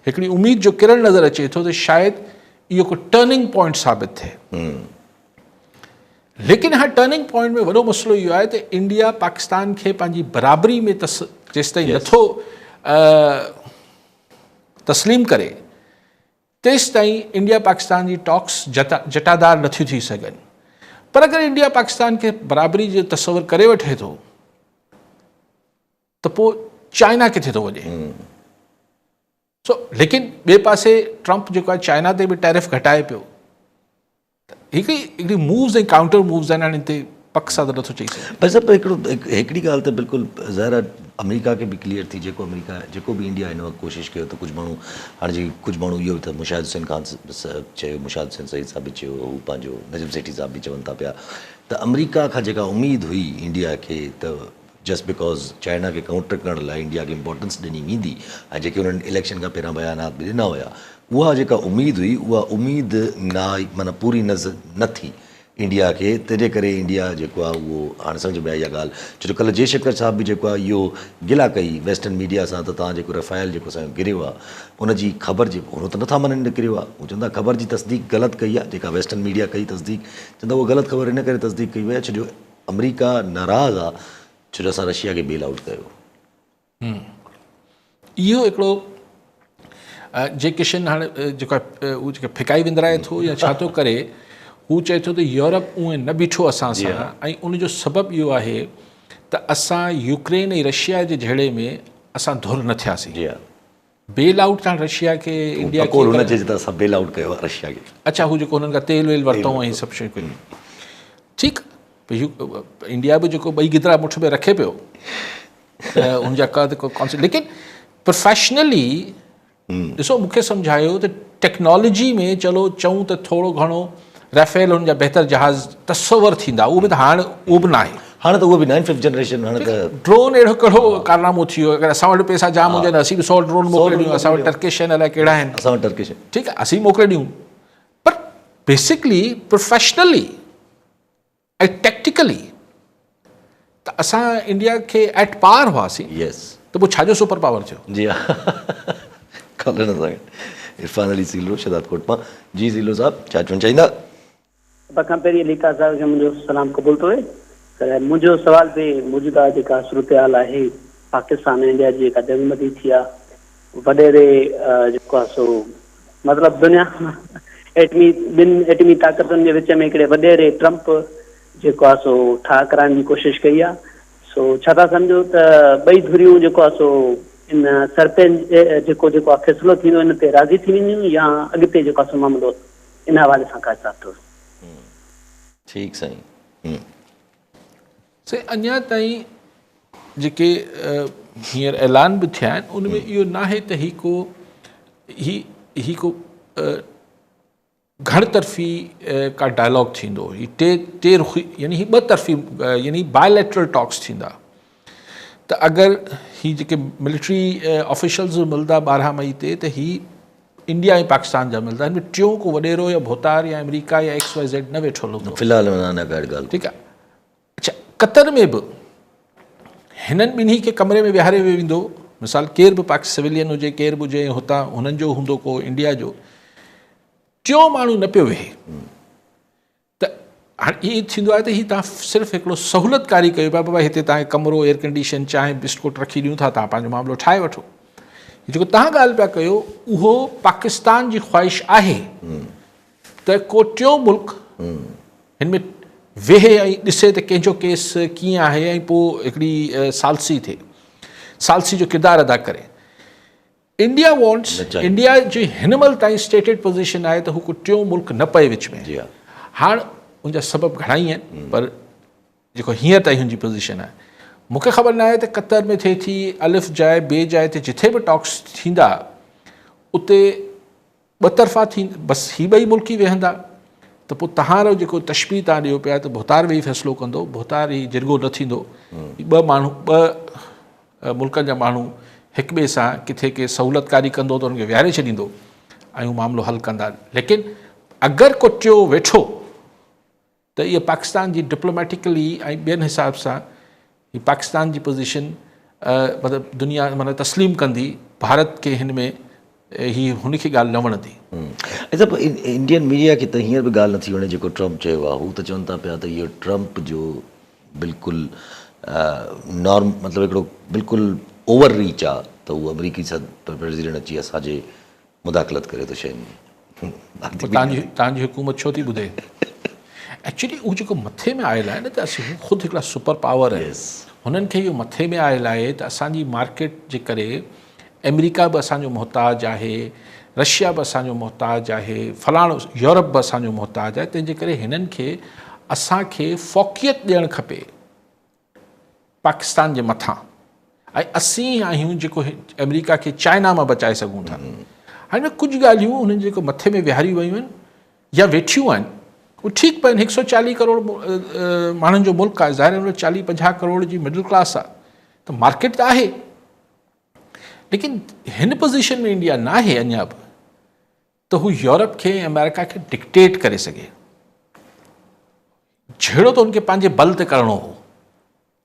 हिकिड़ी उमेद जो किरण नज़र अचे थो त शायदि इहो को टर्निंग पॉइंट साबित थिए। लेकिन हाणे टर्निंग पॉइंट में वॾो मसइलो इहो आहे त इंडिया पाकिस्तान खे पंहिंजी बराबरी में जेसि ताईं नथो तस्लीम करे तेसि ताईं इंडिया पाकिस्तान जी टॉक्स जटादार नथियूं थी सघनि। पर अगरि इंडिया पाकिस्तान खे बराबरी जो तसवुरु करे वठे थो त पोइ चाइना किथे थो वञे। सो लेकिन ॿिए पासे ट्रंप जेको आहे चाइना ते बि टैरिफ घटाए पियो। हिकिड़ी मूव्स ऐं काउंटर मूव्स आहिनि, हाणे हिते पक सां त नथो चई सघे।
पर सभु हिकिड़ी ॻाल्हि त बिल्कुलु ज़ाहिर आहे अमेरिका खे बि क्लियर थी, जेको बि इंडिया हिन वक़्तु कोशिशि कयो त कुझु माण्हू हाणे जी कुझु माण्हू इहो त मुशाहिद हुसैन ख़ान चयो, मुशाहिद हुसैन सईद साहब बि चयो, हू पंहिंजो नजीब सेठी साहब बि चवनि था पिया त अमेरिका खां जेका उमेद हुई इंडिया खे त जस्ट बिकॉज़ चाइना खे काउंटर करण लाइ इंडिया खे इम्पोर्टेंस ॾिनी वेंदी ऐं जेके हुननि इलेक्शन खां पहिरियां बयानात बि ॾिना हुया, उहा जेका उमेद हुई उहा उमेद न आई, माना पूरी नज़र न थी इंडिया खे। तंहिंजे करे इंडिया जेको आहे उहो हाणे सम्झ में आई इहा ॻाल्हि, छो जो कल्ह जयशंकर साहब बि जेको आहे इहो गिला कई वेस्टर्न मीडिया सां त तव्हां जेको रफ़ाइल जेको असांजो किरियो आहे उनजी ख़बर जे हुन त नथा मञनि निकिरियो आहे, हू चवंदा ख़बर जी तस्दीक ग़लति कई आहे, जेका वेस्टर्न मीडिया कई तस्दीक, चवंदा उहा ग़लति ख़बर इन करे तस्दीक कई वई आहे छो जो अमेरिका नाराज़ आहे छो जो असां रशिया खे बेल आउट कयो।
इहो हिकिड़ो जे किशन हाणे जेको आहे उहो जेके फिकाई विंदराए थो या छा थो करे, हू चए थो त यूरोप उहे न बीठो असां सां, ऐं उनजो सबबु इहो आहे त असां यूक्रेन ऐं रशिया जे झेड़े में असां धुर न थियासीं।
जी हा,
बेल आउट तव्हां रशिया खे इंडिया खे
हुनजे त असां बेल आउट कयो आहे रशिया खे।
अच्छा, हू जेको हुननि खां तेल वेल वरितऊं ऐं सभु शयूं कयूं, ठीकु आहे। इंडिया बि जेको ॿई गिदरा मुठ में रखे पियो त हुनजा कद कॉन्सेप्ट, लेकिन प्रोफेशनली ॾिसो मूंखे सम्झायो त टेक्नोलॉजी में चलो चऊं त थोरो घणो राफेल हुन जा बहितर जहाज़ तस्वर थींदा, उहो बि त हाणे उहो बि न आहे।
हाणे त उहो बि 9th जनरेशन, हाणे त
ड्रोन अहिड़ो कहिड़ो कारनामो थी वियो। अगरि असां वटि पैसा जाम हुजनि असीं बि 100 ड्रोन मोकिले ॾियूं। असां वटि टर्किश आहिनि, अलाए कहिड़ा आहिनि,
असां वटि टर्किश,
ठीकु आहे, असीं मोकिले ॾियूं। पर बेसिकली प्रोफेशनली ऐं टेक्टिकली त असां इंडिया खे एट पार हुआसीं।
यस,
त पोइ छाजो सुपर पावर थियो?
जी हा। कॉलर असां इरफान अली सीलो शदात कोट मां। जी सीलो साहब, छा चवणु चाहींदा?
सभ खां पहिरीं लिका साहिब खे मुंहिंजो सलाम क़बूल थो थिए। पर मुंहिंजो सुवाल बि मौजूदा जेका सूरत हाल आहे पाकिस्तान ऐं इंडिया जी जेका जंगमदी थी आहे, वॾेरे जेको आहे सो मतिलबु दुनिया ॿिनि एटमी ताक़तुनि जे विच में हिकिड़े वॾेरे ट्रम्प जेको आहे सो ठाह कराइण जी कोशिशि कई आहे। सो छा था सम्झो त ॿई धुरियूं जेको आहे सो इन सरपंच जेको जेको आहे फ़ैसिलो थींदो इन ते राज़ी थी वेंदियूं, या अॻिते जेको आहे सो मामिलो इन हवाले सां का हिसाब अथव?
ठीकु साईं।
से अञा ताईं जेके हींअर ऐलान बि थिया आहिनि उनमें इहो न आहे त ही को घण तरफ़ी का डायलॉग थींदो। ही टे रुखी यानी ही ॿ तरफ़ी यानी बायलैटरल टॉक्स थींदा। त अगरि ही जेके मिलिट्री ऑफिशल्स मिलंदा 12 मई ते, त ही इंडिया ऐं पाकिस्तान जा मिलंदा। हिन में टियों को वॾेरो या भोतार या अमेरिका या XYZ न वेठो हूंदो
फ़िलहाल न ॻाल्हि,
ठीकु आहे। अच्छा, कतर में बि हिननि ॿिन्ही खे कमरे में विहारे वियो वेंदो। मिसाल केर बि पाक सिविलियन हुजे, केर बि हुजे, हुतां हुननि जो हूंदो को इंडिया जो, टियों माण्हू न पियो वेहे। त हाणे ईअं थींदो आहे त हीअ तव्हां सिर्फ़ु हिकिड़ो सहूलियतकारी कयो पिया, बाबा हिते तव्हांखे कमरो एयर कंडीशन चांहि बिस्कुट रखी ॾियूं था, तव्हां पंहिंजो मामिलो ठाहे वठो। जेको तव्हां ॻाल्हि पिया कयो उहो पाकिस्तान जी ख़्वाहिश आहे त को टियों मुल्क हिन में वेहे ऐं ॾिसे त कंहिंजो केस कीअं आहे, ऐं पोइ हिकिड़ी सालसी थिए, सालसी जो किरदारु अदा करे। इंडिया वॉन्ट्स, इंडिया जी हिन महिल ताईं स्टेटेड पोज़ीशन आहे त हू को टियों मुल्क न पए विच में। हाणे उनजा सबब घणा ई आहिनि, पर जेको हींअर ताईं हुनजी पोज़ीशन आहे, मूंखे ख़बर न आहे त कतर में थिए थी, अलिफ जाइ ॿिए जाइ ते जिथे बि टॉक्स थींदा उते ॿ तरफ़ा थी, बसि ही ॿई मुल्क ई वेहंदा। त पोइ तव्हांजो जेको तशबीह तव्हां ॾियो पिया त भोतार वेही फ़ैसिलो कंदो, भोतार ही जिरगो न थींदो। ॿ माण्हू, ॿ मुल्कनि जा माण्हू हिक ॿिए सां किथे के सहूलियतकारी कंदो त हुनखे विहारे छॾींदो ऐं हू मामिलो हल कंदा। लेकिन अगरि को टियों वेठो त इहा पाकिस्तान जी डिप्लोमेटिकली ऐं ॿियनि हिसाब सां ही पाकिस्तान जी पोज़ीशन मतिलबु दुनिया माना तस्लीम कंदी भारत खे। हिन में ही हुनखे ॻाल्हि न वणंदी।
अच्छा, इंडियन मीडिया खे त हींअर बि ॻाल्हि नथी वणे जेको ट्रम्प चयो आहे। हू त चवनि था पिया त इहो ट्रम्प जो बिल्कुलु नॉर्म मतिलबु हिकिड़ो बिल्कुलु ओवर रीच आहे, त उहो अमरीकी प्रेसिडेंट अची असांजे मुदाख़लत करे थो शयुनि में।
तव्हांजी हुकूमत छो थी ॿुधे? एक्चुअली उहो जेको मथे में आयल आहे न, त असीं ख़ुदि हिकिड़ा सुपर पावर आहिनि। हुननि खे इहो मथे में आयल आहे त असांजी मार्केट जे करे अमेरिका बि असांजो मुहताज आहे, रशिया बि असांजो मुहताज आहे, फलाणो यूरोप बि असांजो मुहताज आहे। तंहिंजे करे हिननि खे असांखे फ़ौक़ियत ॾियणु खपे पाकिस्तान जे मथां, ऐं असीं आहियूं जेको अमेरिका खे चाइना मां बचाए सघूं था। हाणे कुझु ॻाल्हियूं हुननि जेको मथे में विहारी वियूं आहिनि या वेठियूं आहिनि उहे ठीकु पिया आहिनि। 140 करोड़ माण्हुनि जो मुल्क आहे, ज़ाहिर आहे 40-50 करोड़ जी मिडिल क्लास आहे, त मार्केट त आहे। लेकिन हिन पोज़ीशन में इंडिया न आहे अञा बि त हू यूरोप खे अमेरिका खे डिक्टेट करे सघे। जहिड़ो त हुनखे पंहिंजे बल ते करिणो हो,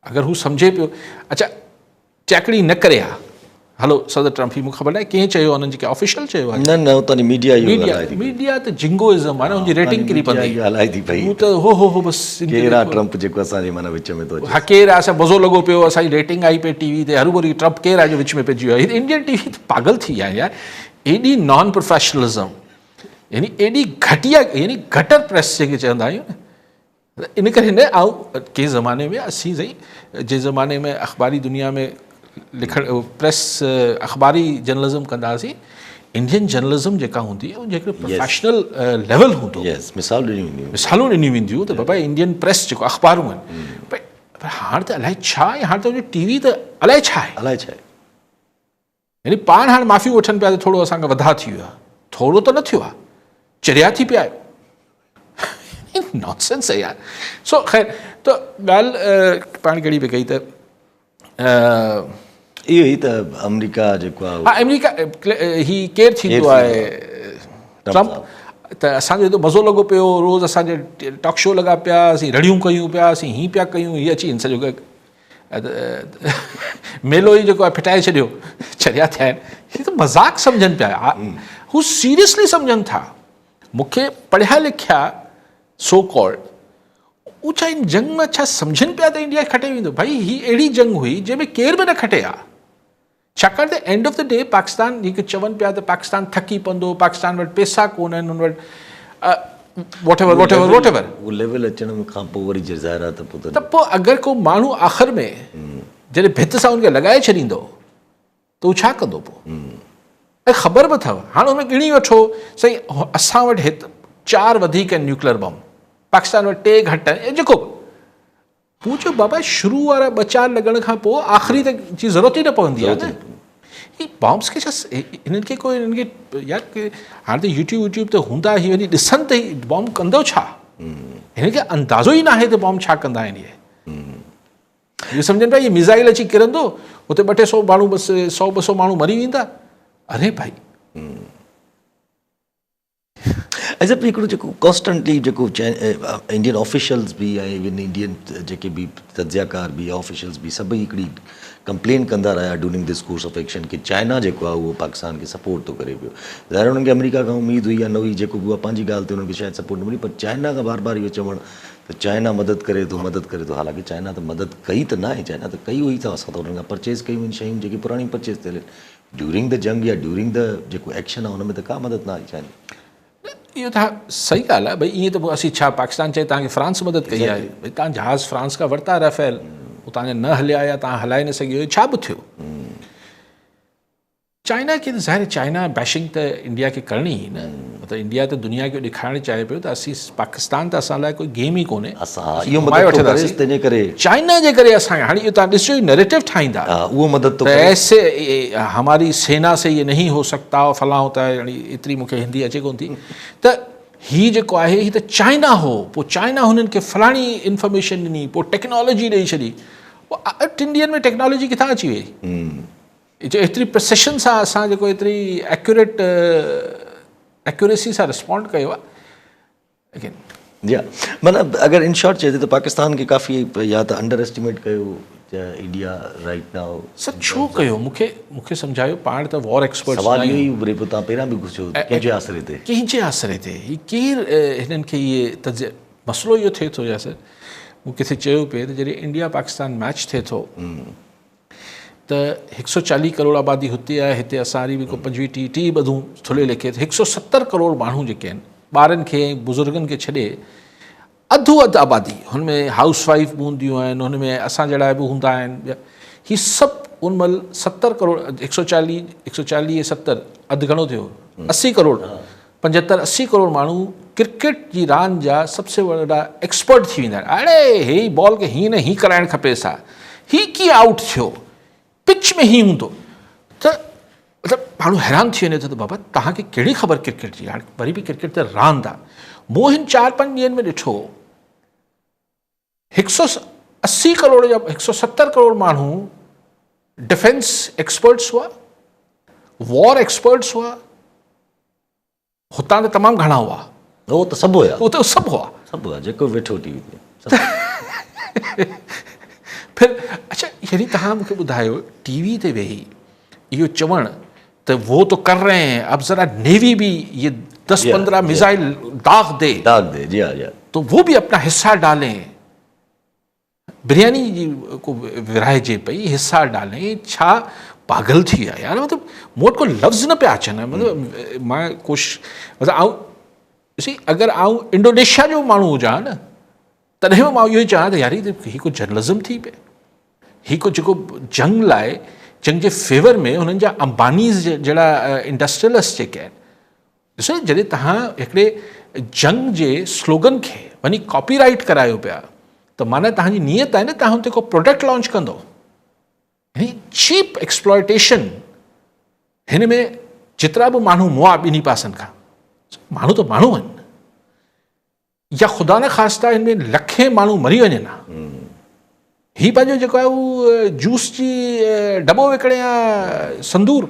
अगरि हू सम्झे पियो अच्छा चाकड़ी न करे हा, हलो सदर ट्रम्प ही मूंखे ख़बर न आहे कंहिं चयो हुननि जेके ऑफिशियल चयो आहे
न न उतां जी मीडिया इहो
मीडिया
ॻाल्हाए थी
मीडिया त जिंगोइज़म आहे न हुनजी रेटिंग किरी
मीडिया
पवंदी
इहो हलाए थी पई
हू त हो बसि
केरु आहे ट्रम्प जेको असांजे माना विच में थो अचे
केरु आहे असां मज़ो लॻो पियो असांजी रेटिंग आई पई टीवी ते हरूभरी ट्रम्प केरु आहे जो विच में पइजी वियो आहे इंडियन टीवी त पागल थी विया यार एॾी नॉन प्रोफेशनलिज़म यानी एॾी घटिया यानी गटर प्रेस जेके चवंदा आहियूं न इन करे न ऐं कंहिं ज़माने में असीं सही जंहिं ज़माने में अख़बारी दुनिया में लिखणु प्रेस अख़बारी जर्नलिज़म कंदासीं इंडियन जर्नलिज़म जेका हूंदी उहो जेको प्रोफेशनल लेवल हूंदो
यस मिसाल ॾिनियूं वेंदियूं
मिसालूं ॾिनियूं वेंदियूं त बाबा इंडियन प्रेस जेको अख़बारूं आहिनि पर हाणे त अलाए छा आहे हाणे त उनजी टीवी त अलाए छा आहे
अलाए छा आहे
यानी पाण हाणे माफ़ियूं वठनि पिया त थोरो असांखे वधा थी वियो आहे थोरो त न थियो आहे चरिया थी पिया आहियो नॉनसेंस आहे यार सो ख़ैर त ॻाल्हि पाण कहिड़ी पई कई त
इहो ई त अमेरिका जेको आहे
हा अमेरिका ही केरु थींदो आहे ट्रम्प त असांजो एॾो मज़ो लॻो पियो रोज़ु असांजे टॉक शो लॻा पिया असीं रड़ियूं कयूं पिया असीं हीअं पिया कयूं हीअ अची सॼो मेलो ई जेको आहे फिटाए छॾियो चरिया थिया आहिनि हीअ त मज़ाक सम्झनि पिया हू सीरियसली सम्झनि था मूंखे पढ़िया लिखिया सो कॉल्ड उहो छा इन जंग में छा सम्झनि पिया त इंडिया खटे वेंदो भाई ही अहिड़ी जंग हुई जंहिंमें केर बि न खटे आहे छाकाणि त end of the day Pakistan हिकु चवनि पिया त पाकिस्तान थकी पवंदो पाकिस्तान वटि पैसा कोन आहिनि हुन वटि वॉट एवर
उहो लेवल अचण खां पोइ वरी ज़ाहिर आहे
त पोइ अगरि को माण्हू आख़िर में जॾहिं भित सां हुनखे लॻाए छॾींदो त उहो छा कंदो पोइ ऐं ख़बर बि अथव हाणे हुन ॻिणी वठो सही असां वटि हिते 4 वधीक आहिनि न्यूक्लियर बम पाकिस्तान वटि 2 घटि आहिनि ऐं जेको पोइ चयो बाबा शुरू वारा 2-4 लॻण खां पोइ आख़िरी त जी ज़रूरत ई न पवंदी आहे न ही बॉम्ब्स खे छा इन्हनि खे कोई इन्हनि खे यार हाणे त यूट्यूब ते हूंदा ई वञी ॾिसनि त ही बॉम्ब कंदो छा हिन खे अंदाज़ो ई न आहे त बॉम्ब छा कंदा आहिनि इहे सम्झनि पिया इहे मिज़ाइल अची किरंदो हुते 200 माण्हू बसि 100-200 माण्हू मरी वेंदा अरे भाई
ऐं हिकिड़ो जेको कॉन्स्टेंटली जेको इंडियन ऑफिशियल्स बि ऐं इवन इंडियन जेके बि तजियाकार बि ऑफिशियल्स बि सभई हिकिड़ी कंप्लेन कंदा रहिया during this course of action कि चाइना जेको आहे उहो पाकिस्तान खे सपोर्ट थो करे पियो ज़ाहिर हुननि खे अमेरिका खां उमेदु हुई या न हुई जेको बि उहा पंहिंजी ॻाल्हि ते हुननि खे शायदि सपोर्ट न मिली पर चाइना खां बार बार इहो चवणु त चाइना मदद करे थो हालांकि चाइना त मदद कई त न आहे चाइना त कई हुई त असां त हुननि खां परचेज़ कयूं आहिनि शयूं जेके पुराणी परचेज़ थियल आहिनि ड्यूरिंग द जंग या ड्यूरिंग द जेको एक्शन आहे हुन में त का मदद न आई चाइना
इहो त सही ॻाल्हि आहे भई ईअं त पोइ असीं छा पाकिस्तान चए तव्हांखे फ्रांस मदद कई आहे भई तव्हां जहाज़ फ्रांस खां वरिता राफेल उहो तव्हांजा न हलिया या तव्हां हलाए न सघियो छा बि थियो चाइना खे त ज़ाहिर चाइना बैशिंग त इंडिया खे करणी ई न मतिलबु इंडिया त दुनिया खे ॾेखारणु चाहे पियो त असीं पाकिस्तान त असां लाइ कोई गेम ई कोन्हे चाइना जे करे असांखे हाणे इहो तव्हां ॾिसो ई नैरेटिव ठाहींदा
उहो मदद
त ऐसे हमारी सेना से ये नहीं हो सकता फलां होता है हाणे एतिरी मूंखे हिंदी अचे कोन थी त हीअ जेको आहे हीअ त चाइना हो पोइ चाइना हुननि खे फलाणी इंफॉर्मेशन ॾिनी पोइ टेक्नोलॉजी ॾेई छॾी पोइ 8 ॾींहंनि में टेक्नोलॉजी किथां अची वई जो एतिरी प्रिसिशन सां असां जेको एतिरी एक्यूरेसी सां रिस्पॉन्ड कयो आहे
जी माना अगरि इन शॉर्ट चए त पाकिस्तान खे काफ़ी या त अंडर एस्टिमेट कयो इंडिया राइट नाउ
सर छो कयो मूंखे सम्झायो पाण त वॉर एक्सपर्ट
सवाल इहो ई वरी पोइ तव्हां पहिरियां बि पुछियो कंहिंजे आसिरे ते ही केरु हिननि खे इहे मसइलो इहो थिए थो या सर मूं किथे चयो पिए त जॾहिं इंडिया पाकिस्तान मैच थिए थो त 140 करोड़ आबादी हुते आहे हिते असांजी बि को 25-30 ॿधूं थुले लेखे 170 करोड़ माण्हू जेके आहिनि ॿारनि खे बुज़ुर्गनि खे छॾे अधु आबादी हुनमें हाउस वाइफ बि हूंदियूं आहिनि हुनमें असां जहिड़ा बि हूंदा आहिनि हीअ सभु उन महिल 70 करोड़ 140 70 अधु घणो थियो 80 करोड़ 75-80 करोड़ माण्हू क्रिकेट जी रांदि जा सबसे वॾा एक्सपर्ट थी वेंदा आहिनि अड़े हे बॉल खे हीअं न हीअं कराइणु खपेसि हा हीअ कीअं आउट थियो पिच में हीअं हूंदो त मतिलबु माण्हू हैरान थी वञे थो त बाबा तव्हांखे कहिड़ी ख़बर क्रिकेट जी हाणे वरी बि क्रिकेट त रांदि आहे मूं हिन 4-5 ॾींहंनि में ॾिठो 180 करोड़ जा 170 करोड़ माण्हू डिफेंस एक्सपर्ट्स हुआ वॉर एक्सपर्ट्स हुआ हुतां त तमामु घणा हुआ उहो त सभु
हुआ
जेको वेठो टीवी ते
फिर अच्छा यानी तव्हां मूंखे ॿुधायो टीवी ते वेही इहो चवण त वो तो कर रहे हैं, अब ज़रा नेवी भी ये 10-15 मिसाइल दाग दे,
जी हाँ जी हाँ।
तो वो भी अपना हिस्सा डालें, बिरयानी जी को विराइजे पई, हिस्सा डालें। छा पागल थी विया यार, मतिलबु मूं वटि को लफ़्ज़ न पिया अचनि। मतिलबु मां कोशिशि, मतिलबु आउं ॾिसी अगरि आउं इंडोनेशिया जो माण्हू हुजां न, तॾहिं बि मां इहो ई चवां त यार हीअ को जर्नलिज़म थी पिए, हीअ को जेको जंग लाइ, जंग जे फेवर में हुननि जा अंबानीज़ जहिड़ा इंडस्ट्रियलिस्ट जेके आहिनि, ॾिसो जॾहिं तव्हां हिकिड़े जंग जे स्लोगन खे वञी कॉपीराइट करायो पिया, त माना तव्हांजी नियत आहे न तव्हां हुते को प्रोडक्ट लॉन्च कंदो। चीप एक्सप्लॉयटेशन हिन में जेतिरा बि माण्हू मुआ ॿिन्ही पासनि खां, माण्हू त माण्हू आहिनि, या ख़ुदा न ख़ास्ता हिन में लखे माण्हू मरी वञनि हा, हीअ पंहिंजो जेको आहे उहो जूस जी डॿो विकिणे या संदूर,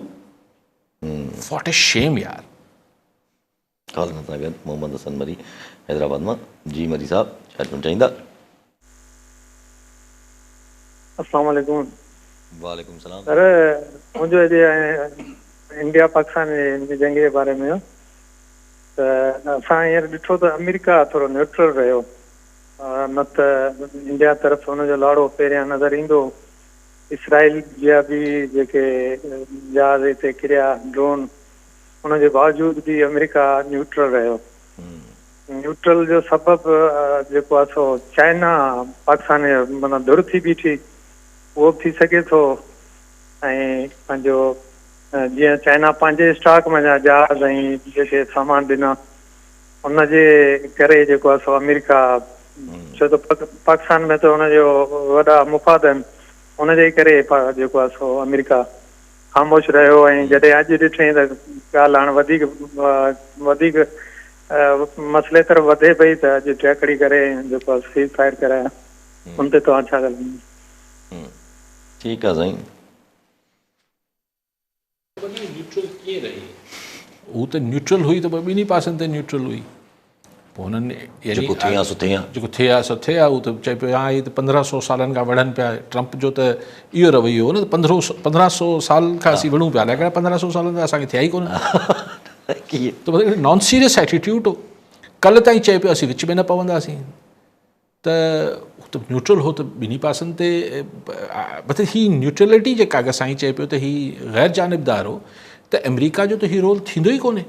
वॉट ए शेम यार।
कॉल नथा कनि मोहम्मद हसन मरी हैदराबाद मां। जी मरी साहब छा चवणु चाहींदा?
अस्सलाम वालेकुम।
वालेकुम सलाम।
सर मुंहिंजो हिते इंडिया पाकिस्तान जी जंग जे बारे में त असां हींअर ॾिठो त अमेरिका थोरो न्यूट्रल रहियो, न त इंडिया तरफ़ हुनजो लाड़ो पहिरियां नज़र ईंदो। इसराइल जा बि जेके जहाज़ हिते किरिया ड्रोन, हुनजे बावजूद बि अमेरिका न्यूट्रल रहियो। न्यूट्रल जो सबबु जेको आहे सो चाइना पाकिस्तान माना धुर थी बीठी, उहो बि थी सघे थो। ऐं पंहिंजो जीअं चाइना पंहिंजे स्टॉक में जहाज़ ऐं जेके सामान ॾिना, हुनजे करे जेको आहे सो अमेरिका, छो त पाकिस्तान में त हुनजो वॾा मुफ़ाद आहिनि, हुनजे करे जेको आहे सो अमेरिका ख़ामोश रहियो। ऐं जॾहिं अॼु ॾिठईं त ॻाल्हि हाणे वधीक मसइले तरफ़ वधे पई, त अॼु टैकड़ी करे जेको आहे सीज़ फायर कराया, उन ते तव्हां छा ॻाल्हाईंदा?
ठीकु आहे साईं।
न्यूट्रल कीअं रही? हू त न्यूट्रल हुई त ॿिन्ही पासनि ते न्यूट्रल हुई। पोइ हुननि
जेको थिए हा सो थिए हा,
जेको थिए हा सो थिए हा। हू त चए पियो हा हीअ त 1500 सालनि खां वढ़नि पिया। ट्रंप जो त इहो रवैयो हो न, 1500 साल खां असीं विढ़ूं पिया, हिकिड़ा 1500 सालनि खां असांखे थिया ई कोन। त मतिलबु नॉन सीरियस एटीट्यूड हो। कल्ह ताईं चए पियो असीं विच में न पवंदासीं, त न्यूट्रल हो त ॿिन्ही पासनि ते। मतिलबु हीअ न्यूट्रलिटी जेका अगरि साईं चए पियो त हीअ गैर जानिबदार हो, त अमेरिका जो त हीअ रोल थींदो ई कोन्हे।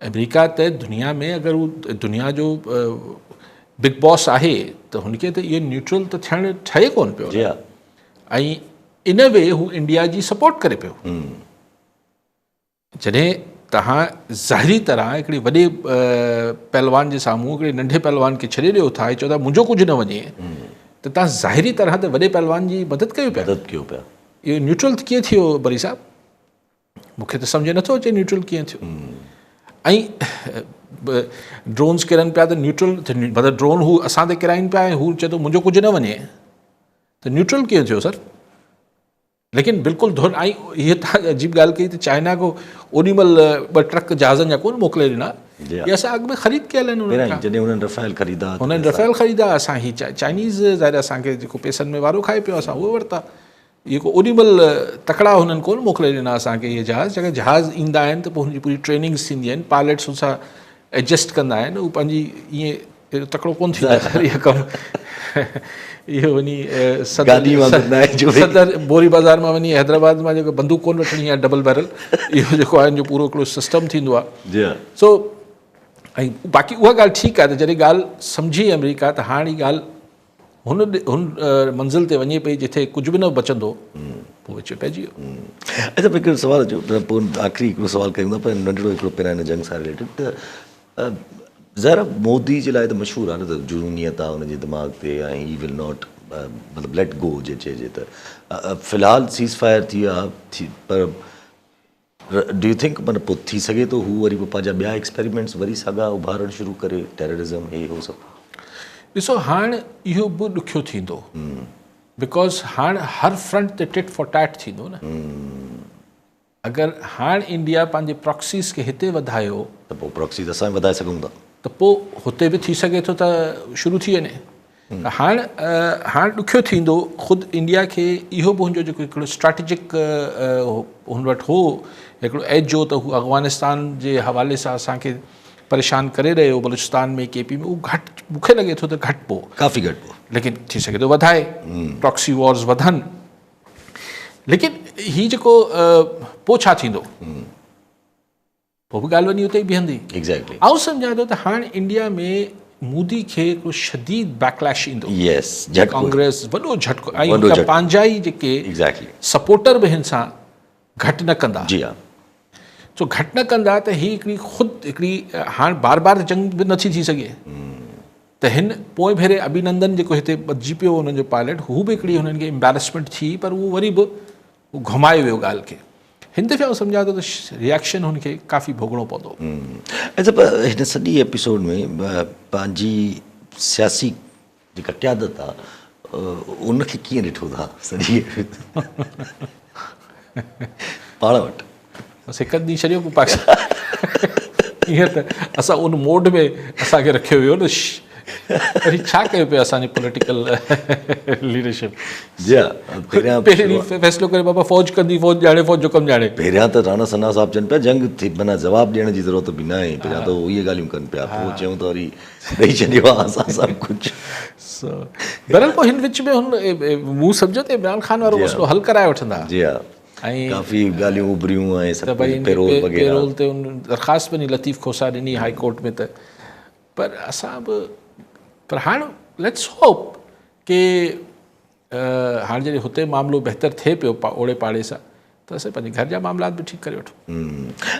अमेरिका त दुनिया में अगरि हू दुनिया जो बिग बॉस आहे, त हुनखे त इहो न्यूट्रल त थियणु ठहे कोन पियो। ऐं इन वे हू इंडिया जी सपोर्ट करे पियो। जॾहिं तव्हां ज़ाहिरी तरह हिकिड़े वॾे पहलवान जे साम्हूं हिकिड़े नंढे पहलवान खे छॾे ॾियो था, चओ था मुंहिंजो कुझु न वञे, त तव्हां ज़ाहिरी तरह ते वॾे पहलवान जी मदद कयो पिया। इहो न्यूट्रल कीअं थियो बरी साहब? मूंखे त सम्झ नथो अचे न्यूट्रल कीअं थियो। ऐं ड्रोन्स किरनि पिया त न्यूट्रल, मतिलबु ड्रोन हू असां ते किराइनि पिया ऐं हू चए थो मुंहिंजो कुझु न वञे, त न्यूट्रल कीअं थियो सर? लेकिन बिल्कुलु धुन। ऐं हीअ तव्हां अजीब ॻाल्हि कई त चाइना को ओॾीमहिल 2 ट्रक जहाज़नि जा कोन मोकिले ॾिना, इहे असां अॻु में ख़रीद कयल आहिनि।
हुननि रफ़ेल
ख़रीदा, असां ही चाइनीज़ ज़ाहिर असांखे जेको पैसनि में वारो खाए पियो, असां उहे वरिता। इहे को ओॾीमहिल तकड़ा हुननि कोन मोकिले ॾिना असांखे इहे जहाज़। जेके जहाज़ ईंदा आहिनि त पोइ हुनजी पूरी ट्रेनिंग्स थींदी आहिनि, पायलट्स हुन सां एडजस्ट कंदा आहिनि, हू पंहिंजी ईअं तकिड़ो कोन थींदो आहे इहो कमु। इहो वञी सदर बोरी बाज़ार मां वञी हैदराबाद मां जेको बंदूक कोन वठणी आहे डबल बैरल, इहो जेको आहे जो पूरो हिकिड़ो सिस्टम थींदो आहे। सो ऐं बाक़ी उहा ॻाल्हि ठीकु आहे, त जॾहिं ॻाल्हि सम्झी अमेरिका त हाणे हीअ ॻाल्हि हुन मंज़िल ते वञे पई जिथे कुझु बि न बचंदो, पोइ विच पइजी वियो।
अच्छा हिकिड़ो सवाल अचो, पोइ आख़िरी हिकिड़ो सवाल कयूं था, पर नंढिड़ो हिकिड़ो पहिरियां हिन जंग सां रिलेटेड। त ज़रा मोदी जे लाइ त मशहूरु आहे न त जुनूनियत आहे हुनजे दिमाग़ ते, ऐं ही विल नॉट मतिलबु लेट गो जे चइजे त। फ़िलहालु सीज़ फायर थी आहे, पर डू यू थिंक माना पोइ थी सघे थो हू वरी पोइ पंहिंजा ॿिया एक्सपेरिमेंट्स वरी साॻा उभारणु शुरू करे, टेररिज़म हे हो सभु?
ॾिसो हाणे इहो बि ॾुखियो थींदो, बिकॉज़ हाणे हर फ्रंट ते टिट फॉर टैट थींदो न। अगरि हाणे इंडिया पंहिंजे प्रॉक्सीस खे हिते वधायो, त
पोइ प्रॉक्सी त असां वधाए सघूं था,
त पोइ हुते बि थी सघे थो त शुरू थी वञे। हाणे ॾुखियो थींदो ख़ुदि इंडिया खे इहो बि हुनजो जेको हिकिड़ो स्ट्रेटेजिक हुन वटि हो हिकिड़ो एज जो त हू अफ़गानिस्तान जे हवाले सां असांखे परेशान करे रहियो बलूचिस्तान में KP में, उहो घटि मूंखे लॻे थो त घटि पोइ
काफ़ी घटि पोइ,
लेकिन थी सघे थो वधाए, प्रॉक्सी वॉर्स वधनि, लेकिन हीउ जेको पोइ छा थींदो पोइ बि ॻाल्हि वञी उते ई बीहंदी।
एग्ज़ैक्टली।
आउं सम्झां थो त हाणे इंडिया में मोदी खे हिकिड़ो शदीद बैकलैश ईंदो,
यस, झटको,
कांग्रेस वॾो झटको, ऐं
वॾो
हुनजा
झटको।
पंहिंजा ई जेके
एग्ज़ैक्टली,
सपोर्टर बि हिन सां घटि न कंदा,
जी हा,
सो घटि न कंदा त हीअ हिकिड़ी ख़ुदि हिकिड़ी हाणे बार बार जंग बि नथी थी सघे, त हिन पोइ भेरे अभिनंदन जेको हिते बचिजी पियो हुननि जो पायलट, हू बि हिकिड़ी हुननि खे एम्बेरसमेंट थी, पर उहो वरी बि घुमाए वियो ॻाल्हि खे। हिन दफ़े आउं सम्झां थो त रिएक्शन हुनखे काफ़ी भोगणो पवंदो।
अच्छा, पर हिन सॼी एपिसोड में पंहिंजी सियासी जेका क़यादत आहे उनखे कीअं ॾिठो था सॼी पाण वटि?
बसि हिकु ॾींहुं छॾियो पोइ पाकिस्तान ईअं त असां उन मोड में असांखे रखियो वियो न, वरी छा कयो पियो असांजी पॉलिटिकल लीडरशिप।
जी हा,
पहिरीं फ़ैसिलो करे बाबा फ़ौज कंदी, फ़ौज ॼाणे, फ़ौज जो कमु ॼाणे।
पहिरियां त राणा सन्हा साहिबु चवनि पिया जंग थी, माना जवाबु ॾियण जी ज़रूरत बि न आहे, पहिरियां त उहे ॻाल्हियूं कनि पिया, पोइ चयूं त वरी ॾेई छॾियो आहे असां सभु कुझु।
बहरहाल पोइ हिन विच में हुन मूं सम्झो त इमरान ख़ान वारो मसइलो हल कराए वठंदा,
जी हा,
ऐं
काफ़ी ॻाल्हियूं उभरियूं ऐं
त भई पेरोल ते उन दरख़्वास्त बि लतीफ़ खोसा ॾिनी हाई कोर्ट में, त पर असां बि, पर हाणे लेट्स होप कि हाणे जॾहिं हुते मामिलो बहितर थिए पियो ओड़े पाड़े सां, त असां पंहिंजे घर जा मामलात बि ठीकु करे वठूं।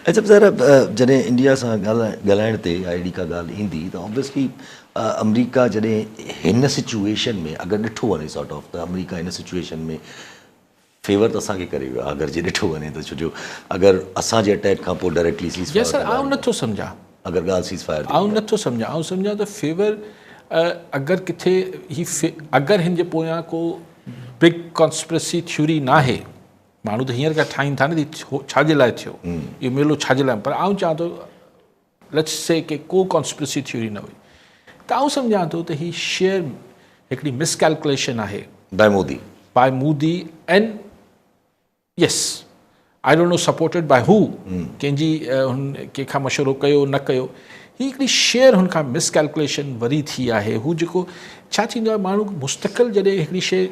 अच्छा ज़रा, जॾहिं इंडिया सां ॻाल्हाइण ते ID का ॻाल्हि ईंदी त ऑब्वियसली अमरीका जॾहिं हिन सिचुएशन में अगरि ॾिठो वञे सॉर्ट ऑफ, त अमरीका हिन सिचुएशन में फेवर त असांखे करे वियो आहे, अगरि जे ॾिठो वञे त, छो जो अगरि असांजे अटैक खां पोइ डायरेक्टली सीज़
यस सर, आउं नथो सम्झां,
अगरि ॻाल्हि सीज़ फायर,
आउं नथो सम्झां, आउं सम्झां त फेवर अगरि किथे ही अगरि हिन जे पोयां को बिग कॉन्स्पिरेसी थ्योरी न आहे, माण्हू त हींअर खां ठाहीनि था न छाजे लाइ थियो इहो मेलो, छाजे लाइ, पर आउं चवां थो लेट्स से कि को कॉन्स्पिरेसी थ्योरी न हुई, त आउं सम्झां थो त हीउ शेयर हिकिड़ी मिसकैलकुलेशन आहे by Modi and yes I don't know supported by who, कंहिंजी हुन कंहिंखां मशवरो कयो न कयो, ही हिकिड़ी शेयर हुन खां मिसकैलकुलेशन वरी थी आहे। हू जेको छा थींदो आहे, माण्हू मुस्तक़िल जॾहिं हिकिड़ी शइ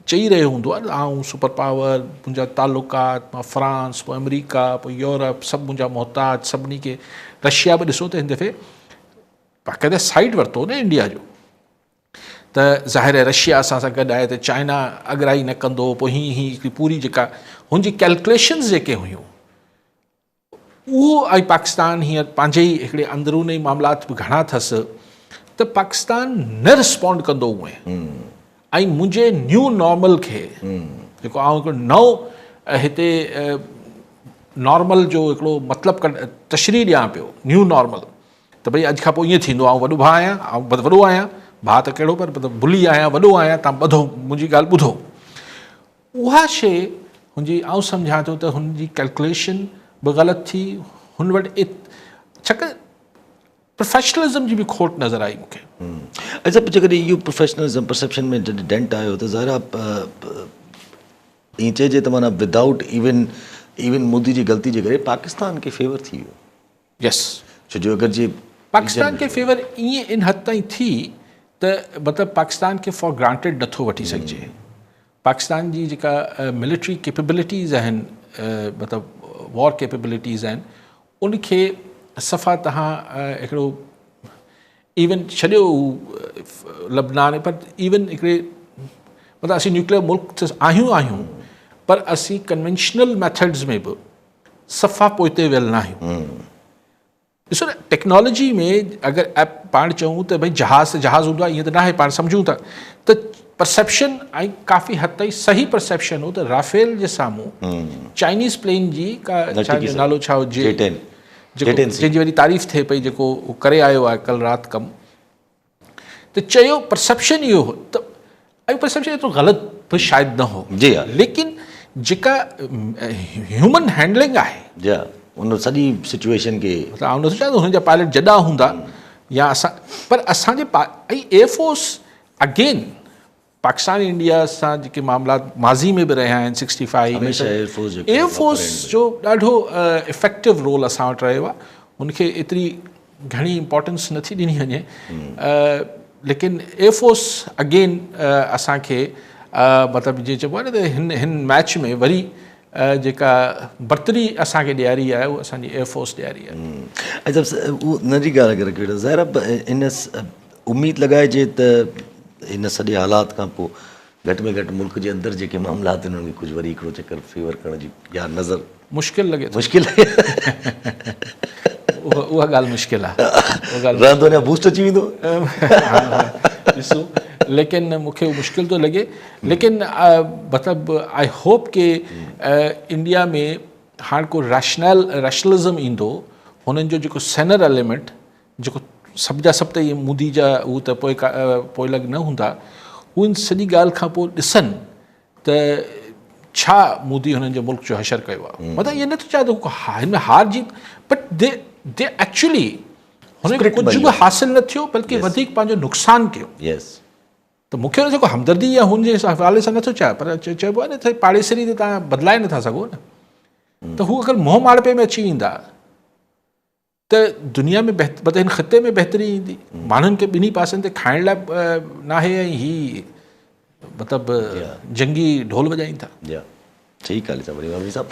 चई रहियो हूंदो आहे, आउं सुपर पावर, मुंहिंजा तालुकात, मां फ्रांस, पोइ अमेरिका, पोइ यूरोप, सभु मुंहिंजा मोहताज, सभिनी खे, रशिया बि ॾिसो त हिन दफ़े बाक़ाइदा साइड वरितो न इंडिया जो, त ज़ाहिर आहे रशिया असां सां गॾु आहे त चाइना अॻिराई न कंदो, पोइ हीअं हिकिड़ी पूरी जेका हुनजी कैलकुलेशन्स जेके हुयूं उहो, ऐं पाकिस्तान हींअर पंहिंजे ई हिकिड़े अंदरूनी मामलात बि घणा अथसि, त पाकिस्तान न रिस्पॉन्ड कंदो उहे, ऐं मुंहिंजे न्यू नॉर्मल खे जेको आउं हिकिड़ो नओं हिते नॉर्मल जो हिकिड़ो मतिलबु तशरीह ॾियां पियो, न्यू नॉर्मल, त भई अॼु खां पोइ ईअं थींदो, आउं वॾो भाउ आहियां, आउं वॾो आहियां, भाउ त कहिड़ो, पर मतिलबु बुली आहियां, वॾो आहियां, तव्हां ॿुधो मुंहिंजी ॻाल्हि ॿुधो, उहा शइ हुनजी आउं सम्झां थो त हुनजी कैलकुलेशन बि ग़लति थी, हुन वटि छाकाणि प्रोफेशनलिज़म जी बि खोट नज़र आई मूंखे।
अच्छा, जेकॾहिं इहो प्रोफेशनलिज़म परसेप्शन में जॾहिं डेंट आयो त ज़ाहिर ईअं चइजे त माना विदाउट इवन मोदी जी ग़लती जे करे पाकिस्तान खे फेवर थी वियो।
यस,
छो जो अगरि जे
पाकिस्तान खे फेवर ईअं इन हद ताईं थी त मतिलबु पाकिस्तान खे फॉर ग्रांटेड नथो वठी सघिजे। पाकिस्तान जी जेका मिलिट्री कैपेबिलिटीज़ आहिनि, मतिलबु वॉर कैपेबिलिटीज़ आहिनि, उनखे सफ़ा तव्हां हिकिड़ो इवन छॾियो लबनान, पर इवन हिकिड़े मतिलबु असीं न्यूक्लियर मुल्क त आहियूं, पर असीं कन्वेंशनल मैथड्स में बि सफ़ा पोइते वियल न आहियूं। ॾिसो न, टेक्नोलॉजी में अगरि पाण चऊं त भई जहाज़ हूंदो आहे, ईअं त न आहे, पाण सम्झूं था त परसेप्शन ऐं काफ़ी हद ताईं सही परसेप्शन हो त राफेल जे साम्हूं चाइनीज़ प्लेन जी का नालो छा हुजे, जंहिंजी वरी तारीफ़ थिए पई, जेको करे आयो आहे कल राति कमु, त चयो परसेप्शन इहो हो, त ऐं परसेप्शन एतिरो ग़लति बि शायदि न हो, लेकिन जेका ह्यूमन हैंडलिंग आहे
उन सॼी सिचुएशन खे,
आउं नथो चाहियां त हुनजा पायलट जॾा हूंदा या असां, पर असांजे ऐं एयरफोर्स अगेन पाकिस्तान इंडिया सां जेके मामला माज़ी में बि रहिया आहिनि 65
हमेशह एयरफोर्स जेको
एयरफोर्स जो ॾाढो इफेक्टिव रोल असां वटि रहियो आहे उनखे एतिरी घणी इम्पोर्टेंस नथी ॾिनी वञे लेकिन एयरफोर्स अगेन असांखे मतिलबु जीअं चइबो आहे न त हिन मैच में वरी जेका बर्तरी असांखे ॾियारी आहे उहा असांजी एयरफोर्स ॾियारी आहे
अच्छा उहो नंढी ॻाल्हि अगरि कहिड़ो ज़ाहिर इन उमेदु लॻाइजे त इन सॼे हालात खां पोइ घटि में घटि मुल्क जे अंदरि जेके मामलात आहिनि उन्हनि खे कुझु वरी हिकिड़ो चकर फेवर करण जी या नज़र
मुश्किल लॻे थो
मुश्किल
उहा ॻाल्हि मुश्किल आहे उहा ॻाल्हि
रहंदो अञा बूस्ट अची वेंदो
ॾिसो लेकिन मूंखे उहो मुश्किल थो लॻे लेकिन मतिलबु आई होप के इंडिया में हाणे को रैशनलिज़म ईंदो हुननि जो जेको सेनर एलिमेंट जेको सभ जा सभु त इहे मोदी जा हू त पोइ लॻ न हूंदा हू इन सॼी ॻाल्हि खां पोइ ॾिसनि त छा मोदी हुननि जो मुल्क जो हशर कयो आहे मतिलबु इहो नथो चाहे त हिन में हार जीत बट दे एक्चुअली हुनखे कुझु बि हासिलु न थियो बल्कि वधीक पंहिंजो नुक़सानु कयो त मूंखे हुन जेको हमदर्दी या हुनजे हवाले सां नथो चाहे पर चइबो आहे न त पाड़ेसरी ते तव्हां बदिलाए नथा सघो न त हू अगरि मोह माड़पे में अची वेंदा त दुनिया में मतिलबु हिन ख़िते में बहितरी ईंदी माण्हुनि खे ॿिन्ही पासनि ते खाइण लाइ नाहे ऐं ही मतिलबु जंगी ढोल वॼाइनि था
ठीकु आहे साहब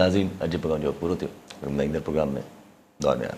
नाज़रीन अॼु प्रोग्राम जो पूरो थियो ईंदड़ प्रोग्राम में दुआ ॾियां